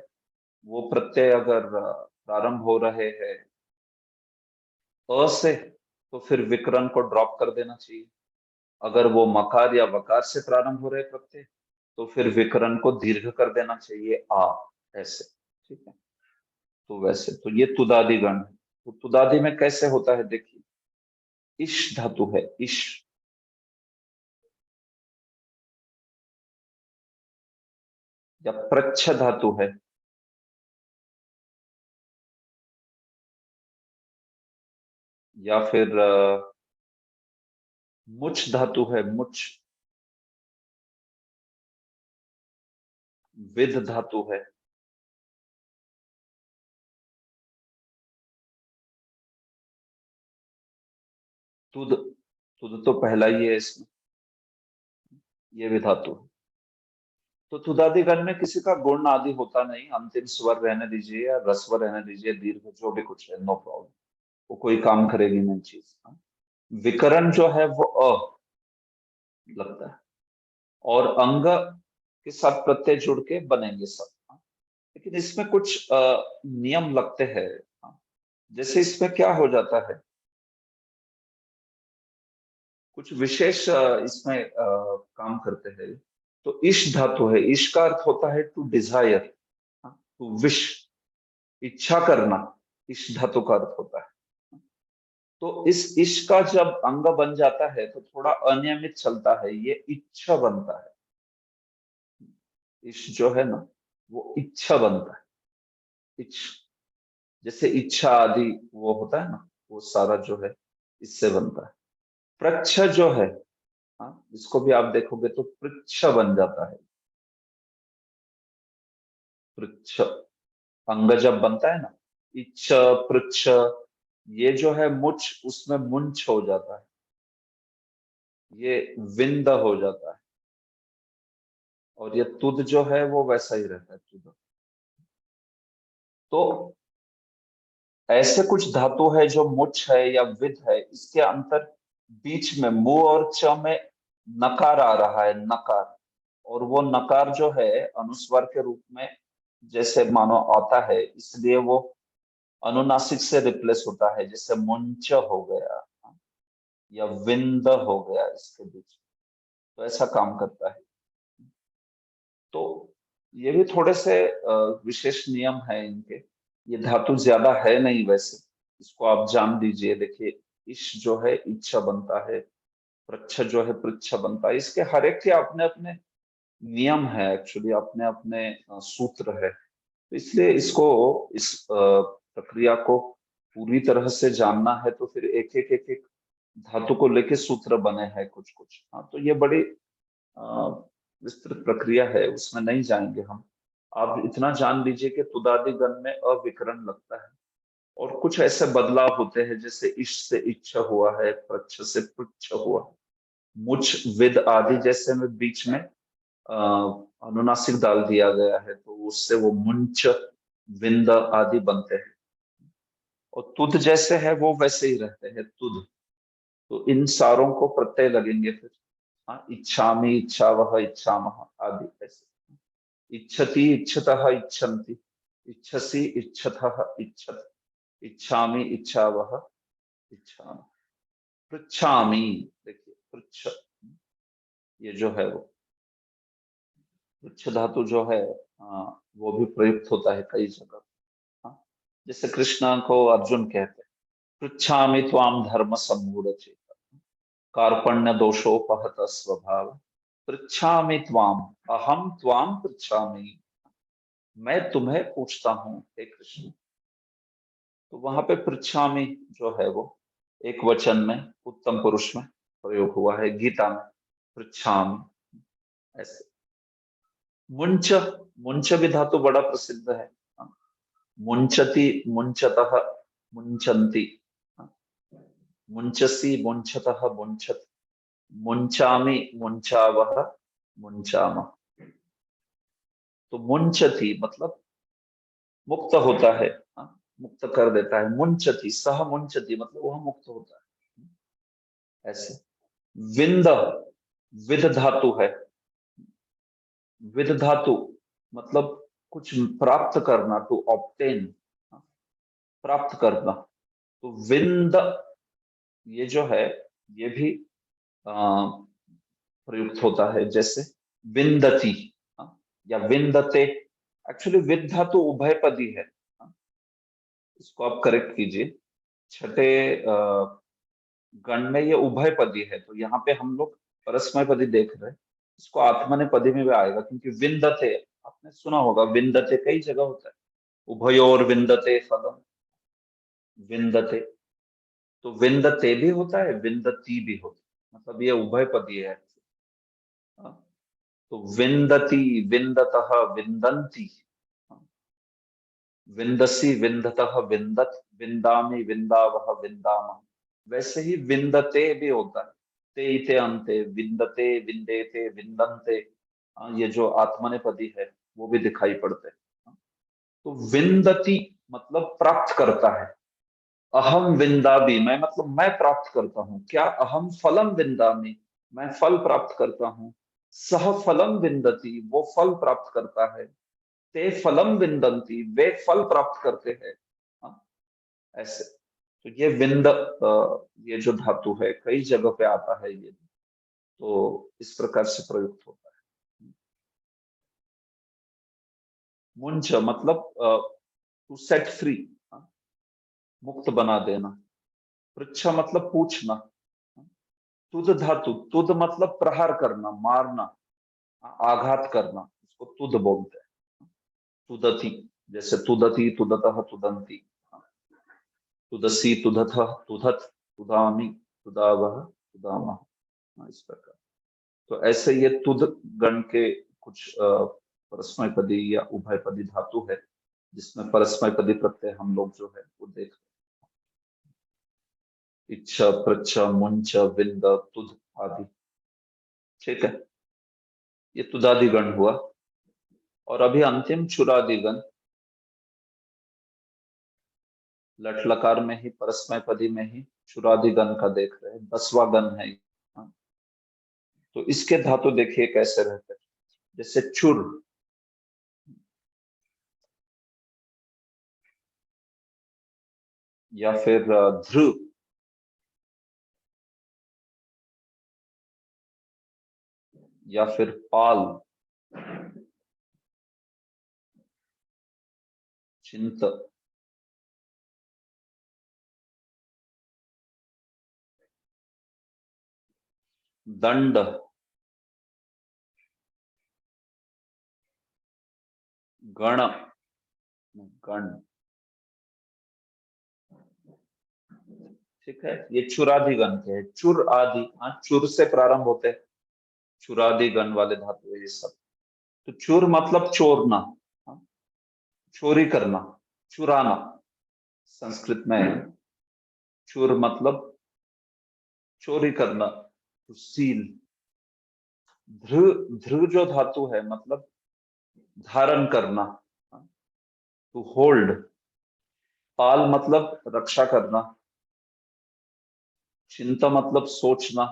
वो प्रत्यय अगर प्रारंभ हो रहे हैं अ से, तो फिर विकरण को ड्रॉप कर देना चाहिए। अगर वो मकार या वकार से प्रारंभ हो रहे प्रत्यय, तो फिर विकरण को दीर्घ कर देना चाहिए, आ, ऐसे। ठीक है, तो वैसे तो ये तुदादि गण है। तो तुदादि में कैसे होता है, देखिए इश धातु है, इश, या प्रच्छ धातु है, या फिर मुच धातु है, मुच, विद धातु है, तुद, तुद तो पहला ही है इसमें, ये भी धातु है। तो तुदादि गण में किसी का गुण आदि होता नहीं, अंतिम स्वर रहने दीजिए या रस्व रहने दीजिए, दीर्घ जो भी कुछ है, नो प्रॉब्लम, वो कोई काम करेगी नहीं चीज। विकरण जो है वो अ लगता है, और अंग के साथ प्रत्यय जुड़ के बनेंगे सब। लेकिन इसमें कुछ नियम लगते हैं। जैसे इसमें क्या हो जाता है, कुछ विशेष इसमें काम करते हैं। तो इश धातु है, इश का अर्थ होता है टू डिजायर, टू विश, इच्छा करना, इश धातु का अर्थ होता है। तो इस इश का जब अंग बन जाता है तो थोड़ा अनियमित चलता है, ये इच्छा बनता है। इश जो है ना वो इच्छा बनता है, इच्छ, जैसे इच्छा आदि वो होता है ना, वो सारा जो है इससे बनता है। प्रच्छ जो है हाँ, इसको भी आप देखोगे तो पृच्छ बन जाता है। पृच्छ अंग जब बनता है ना, इच्छ पृच्छ, ये जो है मुच, उसमें मुंच हो जाता है, ये विंद हो जाता है, और ये तुद जो है वो वैसा ही रहता है, तुद। तो ऐसे कुछ धातु है जो मुच है या विद है, इसके अंतर बीच में मु और च में नकार आ रहा है, नकार, और वो नकार जो है अनुस्वार के रूप में जैसे मानो आता है, इसलिए वो अनुनासिक से रिप्लेस होता है, जैसे मुंच हो गया या विंद हो गया इसके बीच, तो ऐसा काम करता है। तो ये भी थोड़े से विशेष नियम है इनके। ये धातु ज्यादा है नहीं वैसे, इसको आप जान लीजिए। देखिए, इश जो है इच्छा बनता है, पृच्छ जो है पृच्छ बनता है, इसके हर एक के अपने अपने नियम है, एक्चुअली अपने अपने सूत्र है। तो इसलिए इसको, इस प्रक्रिया को पूरी तरह से जानना है तो फिर एक एक एक एक धातु को लेके सूत्र बने हैं कुछ कुछ। हाँ, तो ये बड़ी विस्तृत प्रक्रिया है, उसमें नहीं जाएंगे हम। आप इतना जान लीजिए कि तुदादि गण में अविकरण लगता है, और कुछ ऐसे बदलाव होते हैं, जैसे इश से इच्छ हुआ है, पृच्छ से पृच्छ हुआ है, मुच विद आदि जैसे में बीच में अनुनासिक डाल दिया गया है, तो उससे वो मुंच विंद आदि बनते हैं। और तुद जैसे है वो वैसे ही रहते हैं, तुद। तो इन सारों को प्रत्यय लगेंगे फिर। हाँ, इच्छामि इच्छावह इच्छामः आदि ऐसे। इच्छति इच्छतः इच्छन्ति, इच्छसि इच्छतः इच्छत, इच्छामि इच्छावह इच्छामः। पृच्छामि, देखिए पृच्छ, ये जो है वो पृच्छ धातु जो है वो भी प्रयुक्त होता है कई जगह। हाँ, जैसे कृष्ण को अर्जुन कहते हैं, पृच्छामि त्वाम धर्म सम्मूढ़ चेत, कार्पण्य दोषोपहत स्वभाव, पृच्छामि त्वाम, अहम त्वाम पृच्छामि, मैं तुम्हें पूछता हूँ हे कृष्ण। तो वहां पे पृच्छामि जो है वो एक वचन में उत्तम पुरुष में प्रयोग हुआ है, गीता में पृच्छामि ऐसे। मुंच, मुंच भी धातु बड़ा प्रसिद्ध है। मुंचति मुंचतः मुंचन्ति, मुंचसी मुंचतः मुंचत, मुंचामि मुंचावह मुंचामः। तो मुंचति मतलब मुक्त होता है, मुक्त कर देता है। मुंचति सह मुंचति मतलब वह मुक्त होता है, ऐसे। विंद, विद धातु है। विद धातु मतलब कुछ प्राप्त करना, टू ऑब्टेन, प्राप्त करना। तो विंद ये जो है ये भी प्रयुक्त होता है, जैसे विंदति या विंदते। एक्चुअली विद धातु उभयपदी है, इसको आप करेक्ट कीजिए। छठे गण में ये उभयपदी है, तो यहाँ पे हम लोग परस्मयपदी देख रहे हैं, इसको आत्मनेपदी में भी आएगा, क्योंकि विंदते आपने सुना होगा, विंदते कई जगह होता है, उभयोर विंदते फलम, विंदते। तो विंदते भी होता है, विंदती भी होता है, मतलब ये उभयपदी है। तो विंदती, विंदतः, विंदन्ति, विंदसी, विंदतः, विंदत, विंदामि, विंदावह, विंदामः। वैसे ही विंदते भी होता है, ते इते अंते, विंदते, विंदेते, विंदन्ते। ये जो आत्मनेपदी है वो भी दिखाई पड़ते हैं। तो विंदति मतलब प्राप्त करता है। अहम विंदाबि, मैं मतलब मैं प्राप्त करता हूँ। क्या? अहम फलम विंदामि, मैं फल प्राप्त करता हूँ। सह फलम विंदति, वो फल प्राप्त करता है। ते फलम विंदन्ति, वे फल प्राप्त करते हैं। हाँ, ऐसे। तो ये विंद, ये जो धातु है कई जगह पे आता है ये, तो इस प्रकार से प्रयुक्त होता है। मुंच मतलब टू सेट फ्री, मुक्त बना देना। पृच्छ मतलब पूछना। तुद धातु, तुद मतलब प्रहार करना, मारना, आघात करना, इसको तुद बोलते हैं। तुदति, जैसे तुदति, तुदतः, तुदंती, तुदसी, तुदथ, तुदत, तुदामी, तुदावह, तुदामः, इस प्रकार। तो ऐसे ये तुद गण के कुछ परस्मैपदी या उभयपदी धातु है, जिसमें परस्मैपदी प्रत्यय हम लोग जो है वो देख रहे हैं। इच्छ, प्रच्छ, मुंच, विंद, तुद आदि। ठीक है, ये तुदादि गण हुआ। और अभी अंतिम चुरादि गण, लट लकार में ही परस्मैपदी में ही चुरादि गण का देख रहे हैं, 10वां गण है। तो इसके धातु देखिए कैसे रहते हैं, जैसे चुर, या फिर ध्रुव, या फिर पाल, चिंत, दंड, गण, गण। ठीक है, ये चुरादि गण के है। चुर आदि, हाँ, चुर से प्रारंभ होते हैं, चुरादि गण वाले धातु है ये सब। तो चुर मतलब चोरना, हाँ, चोरी करना, चुराना। संस्कृत में चुर मतलब चोरी करना, तो सील। ध्रु जो धातु है मतलब धारण करना, टू होल्ड। पाल मतलब रक्षा करना। चिंता मतलब सोचना।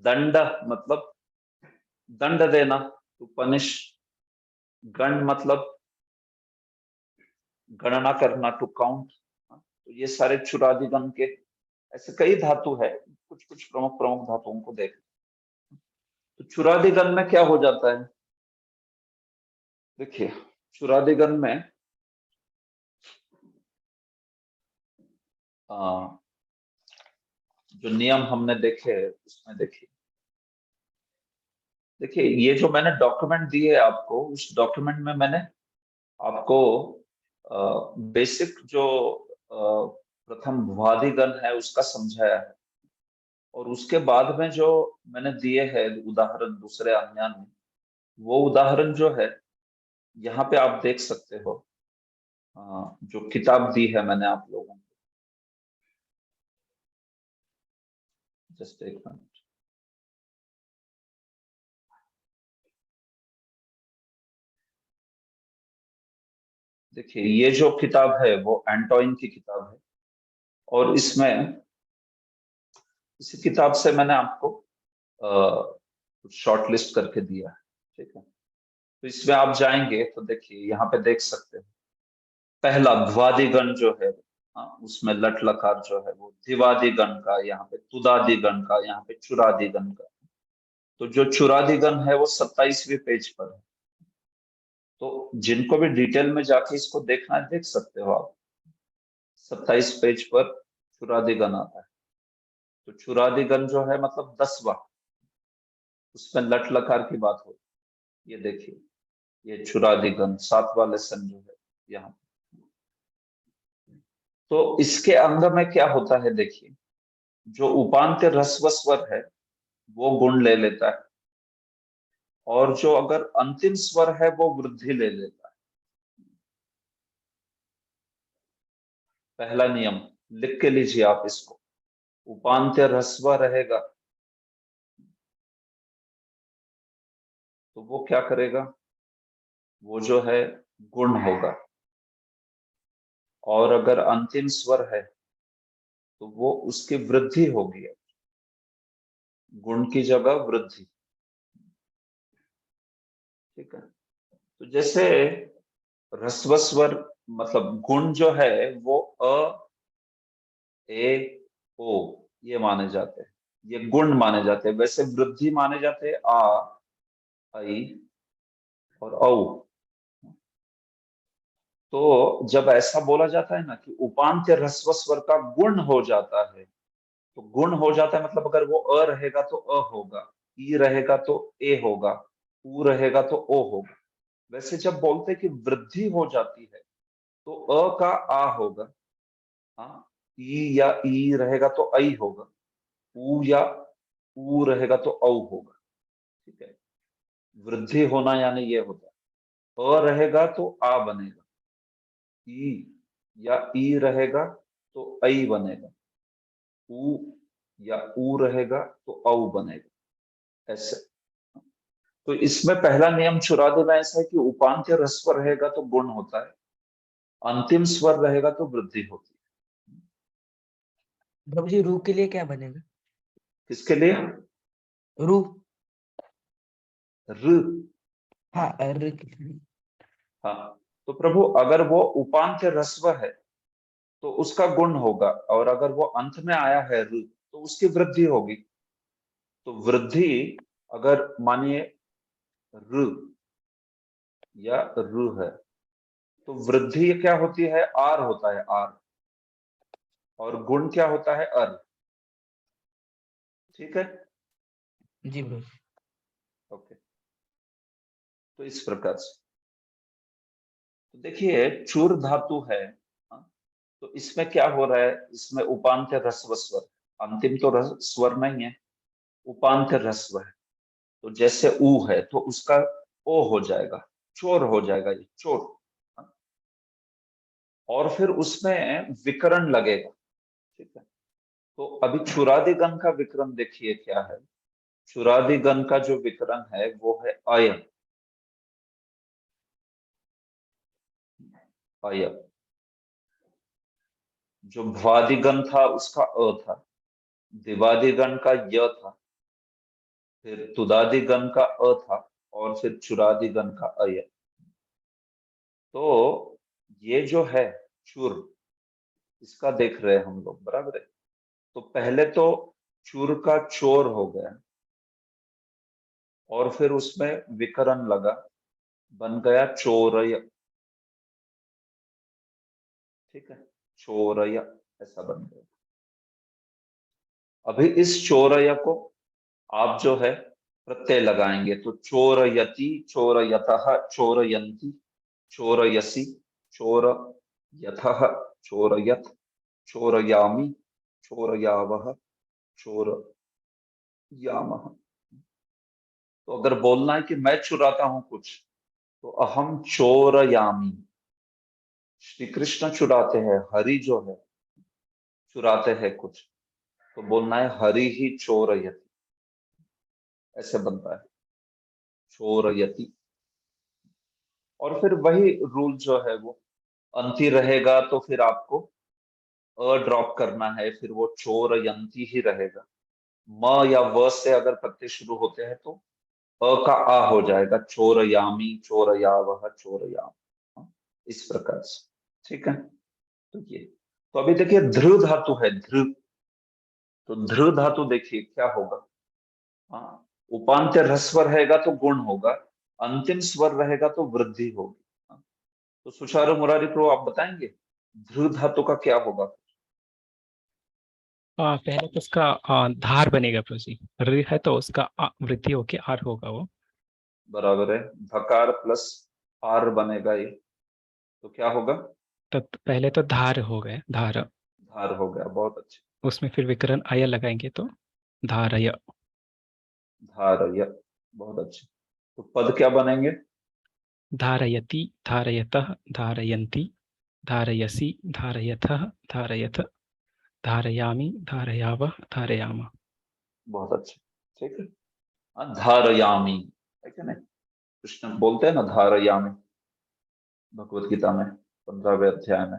दंड मतलब दंड देना, टू पनिश। गण मतलब गणना करना, टू काउंट। तो ये सारे चुरादि गण के ऐसे कई धातु है, कुछ कुछ प्रमुख प्रमुख धातुओं को देख। तो चुरादि गण में क्या हो जाता है, देखिए चुरादि गण में जो नियम हमने देखे उसमें देखिए ये जो मैंने डॉक्यूमेंट दिए आपको, उस डॉक्यूमेंट में मैंने आपको बेसिक जो प्रथम भुवादि गण है उसका समझाया है। और उसके बाद में जो मैंने दिए हैं उदाहरण दूसरे अन्यान में, वो उदाहरण जो है यहाँ पे आप देख सकते हो। जो किताब दी है मैंने आप लोगों को, जस्ट एक मिनट। देखिए ये जो किताब है वो एंटोइन की किताब है, और इसमें इसी किताब से मैंने आपको कुछ शॉर्ट लिस्ट करके दिया है। ठीक है, तो इसमें आप जाएंगे तो देखिए यहाँ पे देख सकते हैं। पहला द्वादि गण जो है, उसमें लट लकार जो है वो द्विवादि गण का, यहाँ पे तुदादि गण का, यहाँ पे चुरादि गण का। तो जो चुरादि गण है वो 27वें पेज पर है। तो जिनको भी डिटेल में जाके इसको देखना है देख सकते हो आप। 27 पेज पर चुरादि गण आता है। तो चुरादि गण जो है मतलब 10वां, उसमें लट लकार की बात हो। ये देखिए ये चुरादि गण 7वां लेसन जो है यहाँ। तो इसके अंग में क्या होता है, देखिए जो उपांत्य ह्रस्व स्वर है वो गुण ले लेता है, और जो अगर अंतिम स्वर है वो वृद्धि ले लेता है। पहला नियम लिख के लीजिए आप इसको। उपांत्य ह्रस्व रहेगा तो वो क्या करेगा, वो जो है गुण होगा। और अगर अंतिम स्वर है तो वो उसकी वृद्धि होगी, गुण की जगह वृद्धि। ठीक है, तो जैसे ह्रस्व स्वर मतलब गुण जो है वो अ, ए, ओ ये माने जाते हैं, ये गुण माने जाते हैं। वैसे वृद्धि माने जाते हैं आ, आई और औ। तो जब ऐसा बोला जाता है ना कि उपांत्य ह्रस्व स्वर का गुण हो जाता है, तो गुण हो जाता है मतलब अगर वो अ रहेगा तो अ होगा, ई रहेगा तो ए होगा, उ रहेगा तो ओ होगा। वैसे जब बोलते कि वृद्धि हो जाती है तो अ का आ होगा, हाँ, ई या ई रहेगा तो आई होगा, ऊ या ऊ रहेगा तो औ होगा, ठीक है। वृद्धि होना यानी ये होता है। अ रहेगा तो आ बनेगा, ई या ई रहेगा तो ऐ बनेगा, ऊ या ऊ रहेगा तो औ बनेगा, ऐसे। तो इसमें पहला नियम चुरा देना ऐसा है कि उपांत्य ह्रस्व रहेगा तो गुण होता है, अंतिम स्वर रहेगा तो वृद्धि होती है। प्रभु जी रू के लिए क्या बनेगा? किसके लिए? रू। र। हाँ र के लिए। हाँ, तो प्रभु अगर वो उपांत्य ह्रस्व है तो उसका गुण होगा, और अगर वो अंत में आया है र तो उसकी वृद्धि होगी। तो वृद्धि अगर मानिए र या रू है तो वृद्धि क्या होती है? आर होता है, आर। और गुण क्या होता है? अर। ठीक है। जी प्रभु। ओके, तो इस प्रकार से तो देखिए चूर धातु है, हाँ, तो इसमें क्या हो रहा है? इसमें उपांत्य ह्रस्व स्वर, अंतिम तो स्वर नहीं है, उपांत्य ह्रस्व है। तो जैसे ऊ है तो उसका ओ हो जाएगा, चोर हो जाएगा, ये चोर। हाँ? और फिर उसमें विकरण लगेगा, ठीक है। तो अभी चुरादिगण का विकरण देखिए क्या है। चुरादिगण का जो विकरण है वो है अय, अय। जो भ्वादिगण था उसका अ था, दिवादिगण का य था, फिर तुदादिगण का अ था, और फिर चुरादिगण का अय। तो ये जो है चुर, इसका देख रहे हैं हम लोग, बराबर है। तो पहले तो चुर का चोर हो गया, और फिर उसमें विकरण लगा, बन गया चोरय, ठीक है, चोरय ऐसा बन गया। अभी इस चोरय को आप जो है प्रत्यय लगाएंगे, तो चोरयति, चोरयतः, चोरयन्ति, चोरयसि, चोरयथः, चोरयत्, चोरयामि, चोरयावः, चोरयामः। तो अगर बोलना है कि मैं चुराता हूं कुछ, तो अहम चोरयामि। श्री कृष्ण चुराते हैं, हरि जो है चुराते हैं कुछ, तो बोलना है हरि ही चोरयति, ऐसे बनता है, चोरयति। और फिर वही रूल जो है वो अंति रहेगा, तो फिर आपको अ ड्रॉप करना है, फिर वो चोरयंती ही रहेगा। म या व से अगर प्रत्यय शुरू होते हैं तो अ का आ हो जाएगा, चोरयामी, चोरयावह, चोरयाम, इस प्रकार से, ठीक है। तो ये, तो अभी देखिए ध्रु धातु है, ध्रु। तो ध्रु धातु देखिए क्या होगा। हाँ, उपांत्य ह्रस्व रहेगा तो गुण होगा, अंतिम स्वर रहेगा तो वृद्धि होगी। हाँ, तो सुचारू मुरारी प्रभु आप बताएंगे ध्रु धातु का क्या होगा? पहले तो उसका धार बनेगा प्रभु जी। र है तो उसका वृद्धि होके आर होगा वो। बराबर है, धकार प्लस आर बनेगा ये, तो क्या होगा? तो पहले तो धार हो गए, धार। धार हो गया, बहुत अच्छे। उसमें फिर विकरण अय लगाएंगे तो धारय। धारय, बहुत अच्छे। तो पद क्या बनेंगे? धारयति, धारयतः, धारयन्ति, धारयसि, धारयथः, धारयथ, धारयामि, धारयावः, धारयामः। बहुत अच्छे, ठीक है। हाँ, धारयामी, ठीक है ना, कृष्ण बोलते हैं ना धारयामी, भगवत गीता में 15वें अध्याय में।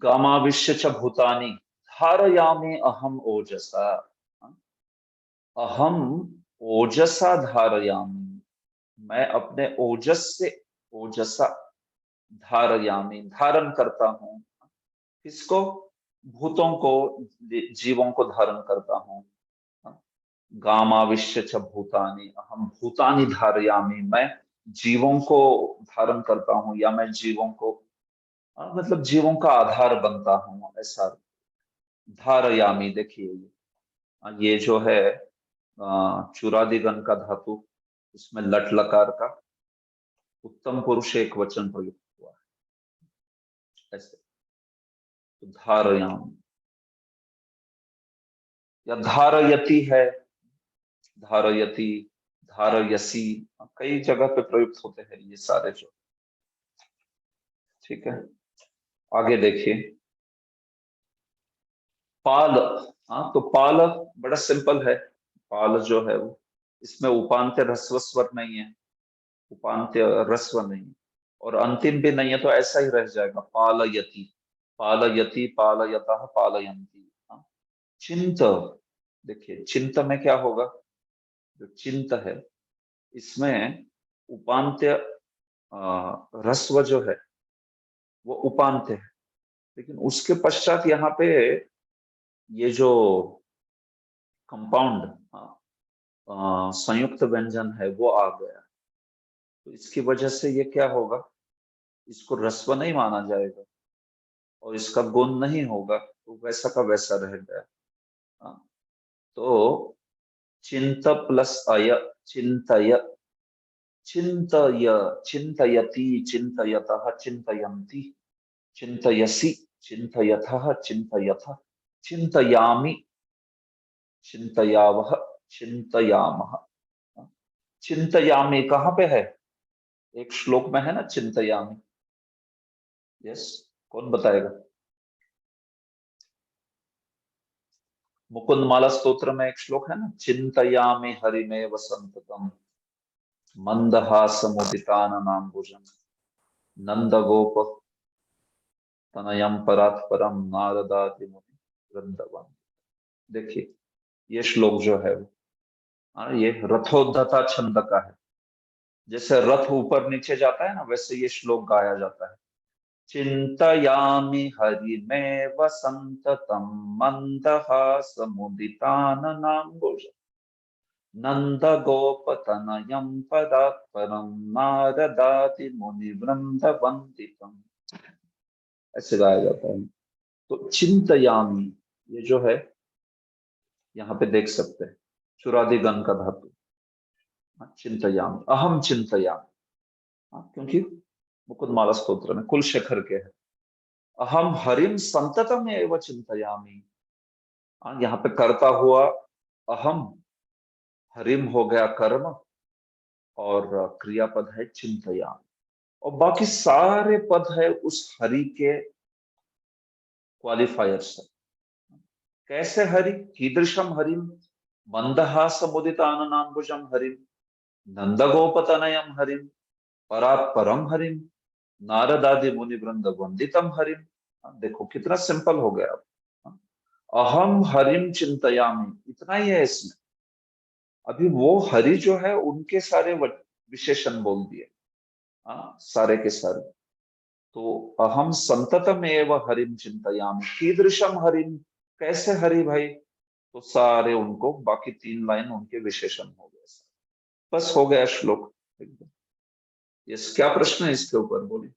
गामाविश्य च भूतानि धारयामि अहम ओजसा। अहम ओजसा धारयामि, मैं अपने ओजस से, ओजसा धारयामि, धारण करता हूं। किसको? भूतों को, जीवों को धारण करता हूं। गामाविश्य च भूतानि, अहम भूतानि धारयामि, मैं जीवों को धारण करता हूं, या मैं जीवों को, मतलब जीवों का आधार बनता हूं, ऐसा। धारयामी देखिए ये जो है चुरादिगण का धातु, इसमें लट लकार का उत्तम पुरुष एक वचन प्रयुक्त हुआ है ऐसे। तो धारयाम या धारयति है, धारयति, धारयसी, कई जगह पे प्रयुक्त होते हैं ये सारे जो। ठीक है, आगे देखिए पाल। हाँ, तो पाल बड़ा सिंपल है। पाल जो है वो, इसमें उपांत्य ह्रस्व स्वर नहीं है, उपांत्य ह्रस्व नहीं है और अंतिम भी नहीं है, तो ऐसा ही रह जाएगा पालयति, पालयति, पालयतः, पालयन्ति। हाँ? चिंत, देखिए चिंत में क्या होगा, जो चिंत है इसमें उपांत्य ह्रस्व जो है वो उपांत्य है, लेकिन उसके पश्चात यहाँ पे ये जो कंपाउंड संयुक्त व्यंजन है वो आ गया, तो इसकी वजह से ये क्या होगा, इसको ह्रस्व नहीं माना जाएगा और इसका गुण नहीं होगा, तो वैसा का वैसा रह गया। तो चिंत प्लस अय, चिंतय, चिंतय, चिंतयति, चिंतयतः, चिंतयन्ति, चिंतयसि, चिंतयथः, चिंतयथ, चिंतयामि, चिंतयावः, चिंतयामः। चिंतयामि कहाँ पे है, एक श्लोक में है ना चिंतयामि। यस, कौन बताएगा? मुकुंदमाला स्तोत्र में एक श्लोक है ना, चिंतयामि हरिमेव संततम मंदहासमुदिताननाम्बुजं नंदगोप तनयम परात्परम नारदादिमुनि वृंदवन। देखिए ये श्लोक जो है वो ये रथोद्धता छंद का है। जैसे रथ ऊपर नीचे जाता है ना, वैसे ये श्लोक गाया जाता है। चिंतयामि हरिमेव संततम मंदहासमुदिताननाम्बुजं नंदगोपतनयं परात्परं नारदादिमुनिवृंदवन्दितम्, ऐसे गाया जाता है। तो चिंतयामि ये जो है यहाँ पे देख सकते हैं चुरादिगण का धातु, चिंतयामि, अहम चिंतयामि, क्योंकि मुकुंदमाला स्तोत्र में कुल शेखर के है अहम हरिम संततम एव चिंतयामि। यहाँ पे करता हुआ अहम, हरिम हो गया कर्म और क्रियापद है चिंतयामि, और बाकी सारे पद है उस हरि के क्वालिफायर्स है। कैसे हरि, कीदृशम हरिम, मंदहासमुदिताननाम्बुजं हरिम, नंदगोपतनयं हरिम, परात्परम हरिम, नारदादि मुनि वृंद वंदितम हरिम। देखो कितना सिंपल हो गया। अहम हरिम चिंतयामि, इतना ही है इसमें। अभी वो हरि जो है उनके सारे विशेषण बोल दिए, सारे के सारे। तो अहम संततम एव हरिम चिंतयामि, कीदृशम हरिम, कैसे हरि भाई, तो सारे उनको बाकी 3 लाइन उनके विशेषण हो गए। बस हो गया श्लोक एकदम। यस, क्या प्रश्न है इसके ऊपर, बोलिए।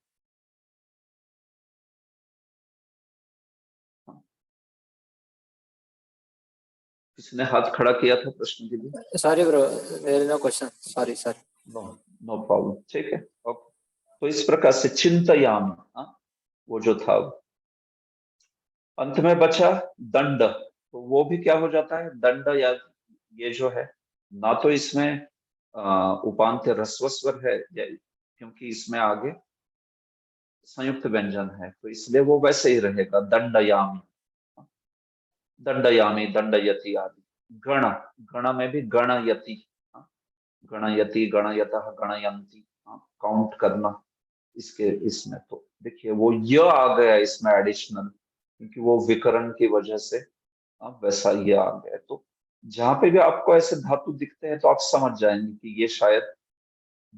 किसने हाथ खड़ा किया था प्रश्न के लिए? Sorry bro, there is no question, sorry sir. No problem, ठीक है, ओके। तो इस प्रकार से चिंतयामि, वो जो था अंत में बचा दंड, तो वो भी क्या हो जाता है दंड, या ये जो है ना तो इसमें उपांत्य ह्रस्व स्वर है, क्योंकि इसमें आगे संयुक्त व्यंजन है, तो इसलिए वो वैसे ही रहेगा दंडयामि, दंडयामि, दंडयति आदि। गण, गण में भी गणयति, गणयति, गणयतः, गणयन्ति, काउंट करना इसके इसमें। तो देखिए वो य आ गया इसमें एडिशनल, क्योंकि वो विकरण की वजह से वैसा ये आ गया। तो जहां पे भी आपको ऐसे धातु दिखते हैं तो आप समझ जाएंगे कि ये शायद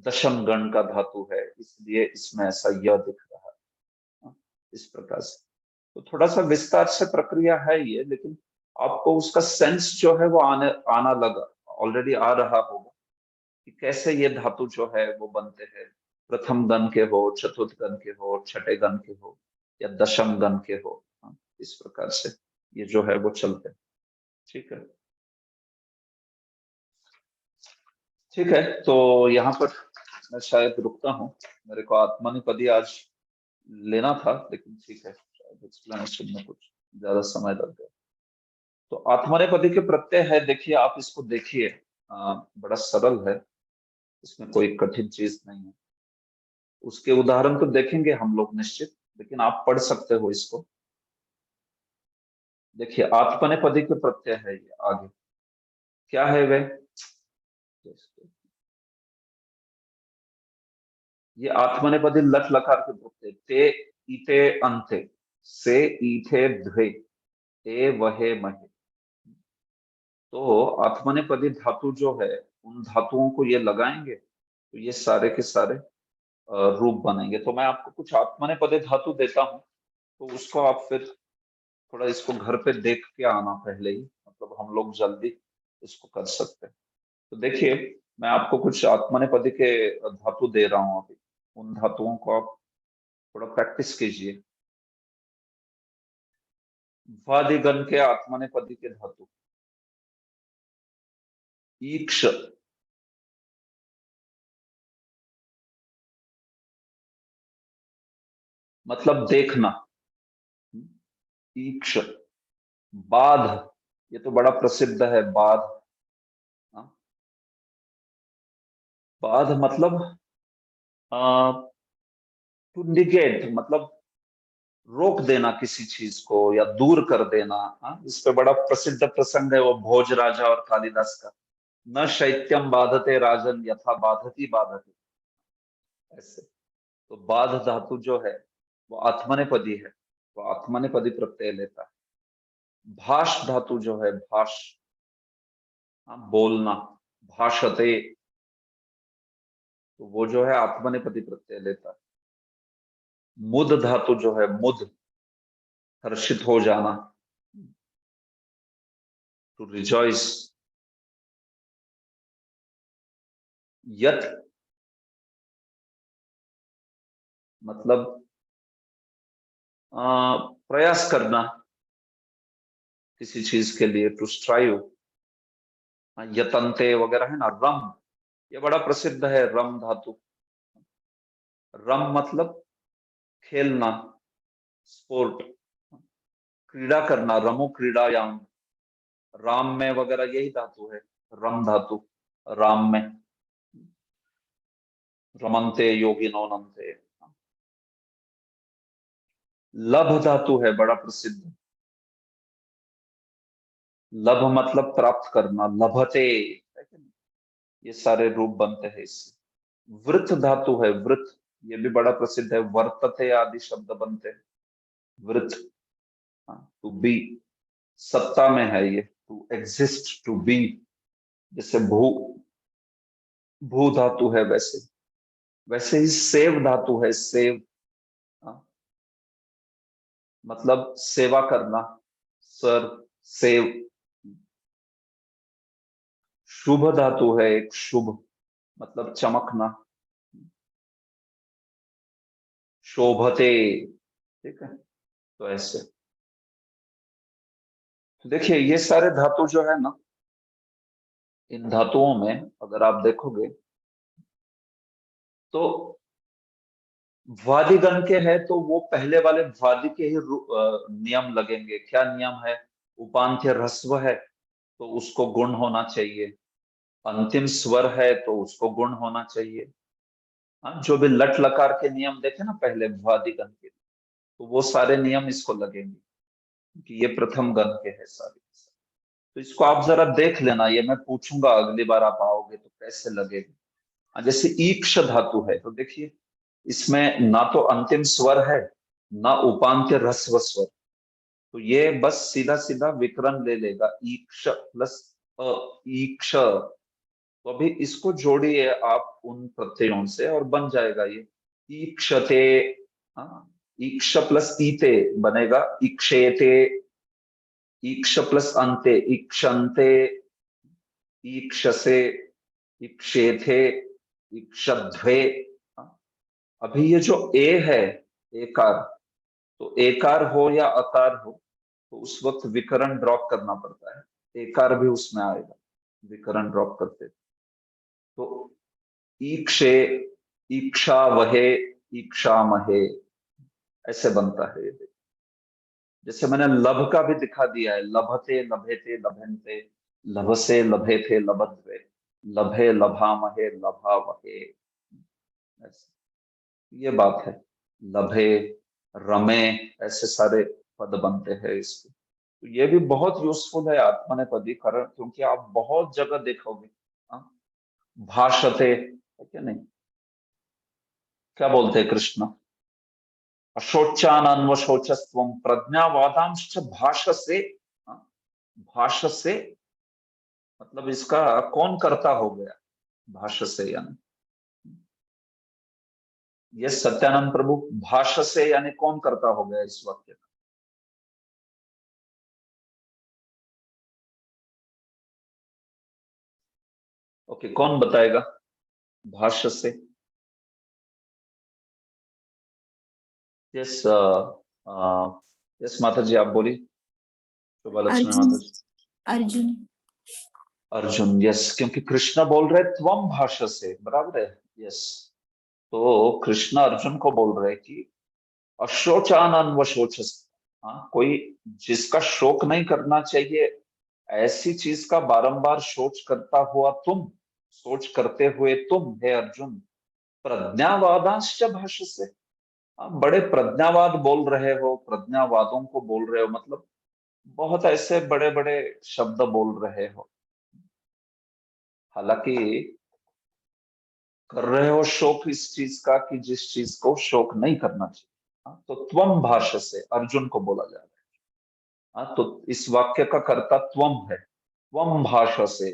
दशम गण का धातु है, इसलिए इसमें ऐसा य दिख रहा है इस प्रकार से। तो थोड़ा सा विस्तार से प्रक्रिया है ये, लेकिन आपको उसका सेंस जो है वो आना लगा, ऑलरेडी आ रहा होगा कि कैसे ये धातु जो है वो बनते हैं, प्रथम गण के हो, चतुर्थ गण के हो, छठे गण के हो, या दशम गण के हो। इस प्रकार से ये जो है वो चलते हैं। ठीक है, ठीक है, तो यहाँ पर मैं शायद रुकता हूँ। मेरे को आत्मनेपदी आज लेना था, लेकिन ठीक है, शायद एक्सप्लेनेशन में कुछ ज्यादा समय लग गया। तो आत्मनेपदी के प्रत्यय है, देखिए आप इसको देखिए, बड़ा सरल है, इसमें कोई कठिन चीज नहीं है। उसके उदाहरण तो देखेंगे हम लोग निश्चित, लेकिन आप पढ़ सकते हो इसको। देखिए आत्मनेपदी के प्रत्यय है ये, आगे क्या है वे, ये आत्मनेपदी लट लकार के प्रत्यय, ते ईटे अंते, से ईठे ध्वे, ए वहे महे। तो आत्मनेपदी धातु जो है, उन धातुओं को ये लगाएंगे तो ये सारे के सारे रूप बनेंगे। तो मैं आपको कुछ आत्मनेपदी धातु देता हूं, तो उसको आप फिर थोड़ा इसको घर पे देख के आना पहले ही, मतलब हम लोग जल्दी इसको कर सकते हैं। तो देखिए मैं आपको कुछ आत्मनेपदी के धातु दे रहा हूं अभी, उन धातुओं को आप थोड़ा प्रैक्टिस कीजिए। वादिगण के आत्मनेपदी के धातु, ईक्ष, मतलब देखना, ईक्ष। बाध, ये तो बड़ा प्रसिद्ध है, बाध। बाध मतलब टू निगेट, मतलब रोक देना किसी चीज को या दूर कर देना। इस पे बड़ा प्रसिद्ध प्रसंग है वो भोज राजा और कालिदास का, न शैत्यम बाधते राजन यथा बाधती बाधते, ऐसे। तो बाध धातु जो है वो आत्मनेपदी है, वो आत्मनेपदी प्रत्यय लेता है। भाष धातु जो है, भाष, बोलना, भाषते, तो वो जो है आत्मनेपदी प्रत्यय लेता है। मुद धातु जो है, मुद, हर्षित हो जाना, टू रिजॉइस। यत, मतलब प्रयास करना किसी चीज के लिए, टू स्ट्राइव। यतन्ते वगैरह है ना। रम, ये बड़ा प्रसिद्ध है, रम धातु। रम मतलब खेलना, स्पोर्ट, क्रीड़ा करना, रमो क्रीड़ायाम, राम में वगैरह यही धातु है, रम धातु, राम में। रमन्ते योगिनो नमते। लभ धातु है, बड़ा प्रसिद्ध। लभ मतलब प्राप्त करना, लभते, ये सारे रूप बनते हैं इससे। वृत धातु है, वृत, ये भी बड़ा प्रसिद्ध है, वर्तते आदि शब्द बनते हैं, वृत, टू बी, सत्ता में है ये, टू एग्जिस्ट, टू बी। जैसे भू, भू धातु है, वैसे वैसे ही सेव धातु है, सेव, मतलब सेवा करना, सर्व, सेव। शुभ धातु है एक, शुभ, मतलब चमकना, शोभते, ठीक है। तो ऐसे, तो देखिए ये सारे धातु जो है ना, इन धातुओं में अगर आप देखोगे तो वादिगण के है, तो वो पहले वाले वादि के ही नियम लगेंगे। क्या नियम है, उपांत्य ह्रस्व है तो उसको गुण होना चाहिए, अंतिम स्वर है तो उसको गुण होना चाहिए। जो भी लट लकार के नियम देखे ना पहले वादिगण के, तो वो सारे नियम इसको लगेंगे कि ये प्रथम गण के है सारे। तो इसको आप जरा देख लेना, ये मैं पूछूंगा अगली बार आप आओगे तो कैसे लगेगा। जैसे ईक्ष धातु है, तो देखिए इसमें ना तो अंतिम स्वर है, ना उपांत्य ह्रस्व स्वर, तो ये बस सीधा सीधा विकरण ले लेगा, ईक्ष प्लस अ, ईक्ष। तो अभी इसको जोड़िए आप उन प्रत्ययों से और बन जाएगा ये ईक्षते। ईक्ष प्लस ईते बनेगा ईक्षेते, ईक्ष प्लस अंते ईक्षन्ते, ईक्षसे, ईक्षेथे, ईक्षध्वे। अभी ये जो ए है, एकार, तो एकार हो या अकार हो तो उस वक्त विकरण ड्रॉप करना पड़ता है, एकार भी उसमें आएगा विकरण ड्रॉप करते। तो ईक्षे, ईक्षा वहे, ईक्षा महे, ऐसे बनता है ये। जैसे मैंने लभ का भी दिखा दिया है, लभते लभेते लभन्ते, लभसे लभेते लभद्वे, लभे लभामहे लभावहे, ये बात है। लभे, रमे, ऐसे सारे पद बनते हैं इसके। तो ये भी बहुत यूजफुल है आत्मनेपदी, कारण क्योंकि आप बहुत जगह देखोगे। भाषते है क्या नहीं, क्या बोलते हैं कृष्ण, अशोचानन्वशोचस्त्वं प्रज्ञावादांश्च भाषसे। भाषसे मतलब इसका कौन करता हो गया, भाषसे यानी, ये सत्यानंद प्रभु, भाषसे यानी कौन करता हो गया इस वाक्य का। ओके, कौन बताएगा भाषसे। यस यस माता जी आप बोली, शोभा लक्ष्मी माता जी। अर्जुन। अर्जुन, यस, क्योंकि कृष्ण बोल रहे त्वम भाषसे, बराबर है, यस। तो कृष्ण अर्जुन को बोल रहे कि अशोचानन्वशोचस, कोई जिसका शोक नहीं करना चाहिए ऐसी चीज का बारंबार सोच करता हुआ तुम, सोच करते हुए तुम हे अर्जुन, प्रज्ञावादांश्च भाषसे, बड़े प्रज्ञावाद बोल रहे हो, प्रज्ञावादों को बोल रहे हो, मतलब बहुत ऐसे बड़े बड़े शब्द बोल रहे हो, हालांकि कर रहे हो शोक इस चीज का कि जिस चीज को शोक नहीं करना चाहिए। तो त्वम भाषसे अर्जुन को बोला जा रहा है। तो इस वाक्य का कर्ता त्वम है, त्वम भाषसे,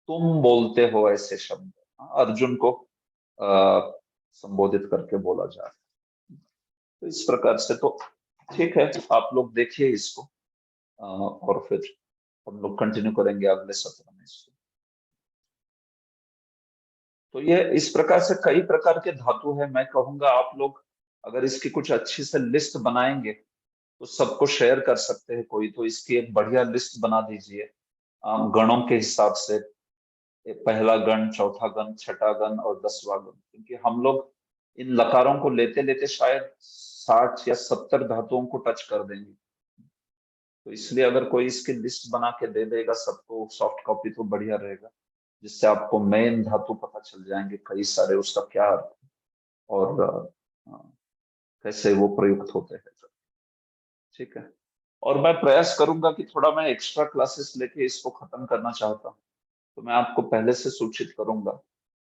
तुम बोलते हो ऐसे शब्द, अर्जुन को संबोधित करके बोला जा रहा है। तो इस प्रकार से तो ठीक है, आप लोग देखिए इसको और फिर हम लोग कंटिन्यू करेंगे अगले सत्र में इसको। तो ये इस प्रकार से कई प्रकार के धातु है। मैं कहूंगा आप लोग अगर इसकी कुछ अच्छी से लिस्ट बनाएंगे तो सबको शेयर कर सकते हैं कोई, तो इसकी एक बढ़िया लिस्ट बना दीजिए गणों के हिसाब से, पहला गण, चौथा गण, छठा गण और 10वां गण, क्योंकि हम लोग इन लकारों को लेते लेते शायद 60 या 70 धातुओं को टच कर देंगे। तो इसलिए अगर कोई इसकी लिस्ट बना के दे देगा सबको सॉफ्ट कॉपी तो बढ़िया रहेगा, जिससे आपको मेन धातु पता चल जाएंगे कई सारे, उसका क्या अर्थ और कैसे वो प्रयुक्त होते हैं। ठीक है, और मैं प्रयास करूंगा कि थोड़ा मैं एक्स्ट्रा क्लासेस लेके इसको खत्म करना चाहता हूँ, तो मैं आपको पहले से सूचित करूंगा।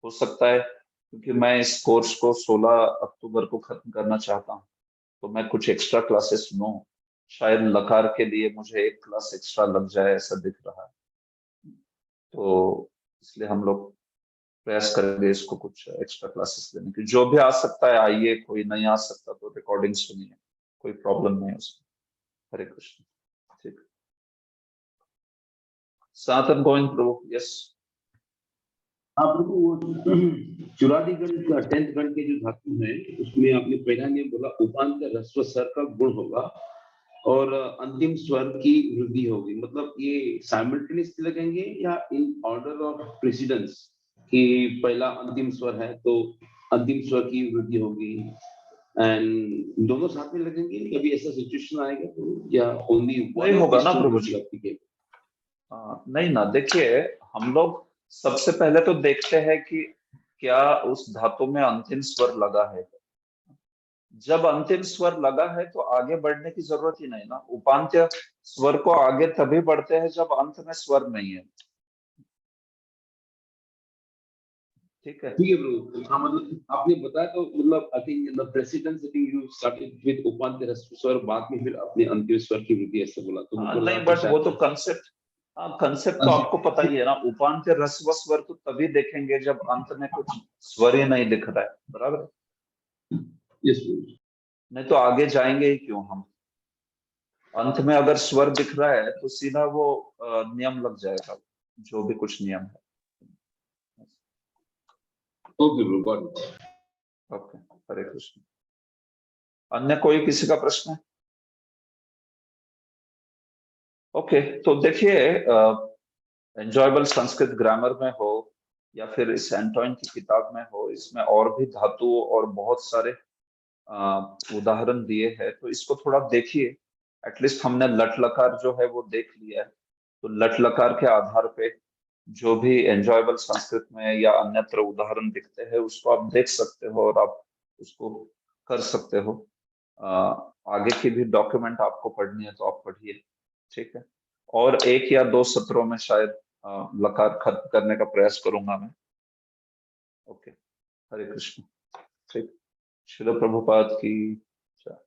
हो सकता है क्योंकि मैं इस कोर्स को 16 अक्टूबर को खत्म करना चाहता हूँ, तो मैं कुछ एक्स्ट्रा क्लासेस लूं, शायद लकार के लिए मुझे एक क्लास एक्स्ट्रा लग जाए ऐसा दिख रहा है। तो इसलिए हम लोग प्रयास करेंगे इसको कुछ एक्स्ट्रा क्लासेस लेने की। जो भी आ सकता है आइए, कोई नहीं आ सकता तो रिकॉर्डिंग सुनिए, कोई प्रॉब्लम नहीं है उसमें। हरे कृष्ण। ठीक, सनातन गोविंद प्रभु। यस हाँ प्रभु, वो चुरादी गण का 10th गण के जो धातु है उसमें आपने पहला ने बोला उपांत ह्रस्व स्वर का गुण होगा और अंतिम स्वर की वृद्धि होगी, मतलब ये साइमल्टेनियसली लगेंगे या इन ऑर्डर ऑफ प्रेसिडेंस, कि पहला अंतिम स्वर है तो अंतिम स्वर की वृद्धि होगी, एंड दोनों साथ में लगेंगे? कभी ऐसा सिचुएशन आएगा तो, या ओनली नहीं होगा ना प्रभु जी? नहीं ना, देखिए हम लोग सबसे पहले तो देखते हैं कि क्या उस धातु में अंतिम स्वर लगा है। जब अंतिम स्वर लगा है तो आगे बढ़ने की जरूरत ही नहीं ना। उपांत्य स्वर को आगे तभी बढ़ते हैं जब अंत में स्वर नहीं है। ठीक है, ठीक है ब्रो। हाँ, मतलब आपने बताया तो मतलब I think the precedence, I think you started with उपांत्य ह्रस्व स्वर, बाद में फिर अपने अंतिम स्वर की वृद्धि ऐसे बोला तो नहीं, बट वो तो कंसेप्ट, कंसेप्ट तो आपको पता ही है ना। उपांत्य ह्रस्व स्वर तो तभी देखेंगे जब अंत में कुछ स्वर ही नहीं दिख रहा है, बराबर है? यस, नहीं तो आगे जाएंगे ही क्यों हम? अंत में अगर स्वर दिख रहा है तो सीधा वो नियम लग जाएगा, जो भी कुछ नियम है। Okay bro, got it. Okay, Hare Krishna. अन्य कोई किसी का प्रश्न है? ओके, तो देखिए एंजॉयबल संस्कृत ग्रामर में हो या फिर इस एंटोइन की किताब में हो, इसमें और भी धातुओं और बहुत सारे उदाहरण दिए हैं, तो इसको थोड़ा देखिए। एटलीस्ट हमने लट लकार जो है वो देख लिया है, तो लट लकार के आधार पे जो भी एंजॉयबल संस्कृत में या अन्यत्र उदाहरण दिखते हैं उसको आप देख सकते हो और आप उसको कर सकते हो। आगे की भी डॉक्यूमेंट आपको पढ़नी है तो आप पढ़िए, ठीक है। और 1 या 2 सत्रों में शायद लकार खत्म करने का प्रयास करूंगा मैं। ओके, हरे कृष्ण। ठीक, श्रील प्रभुपाद की जय।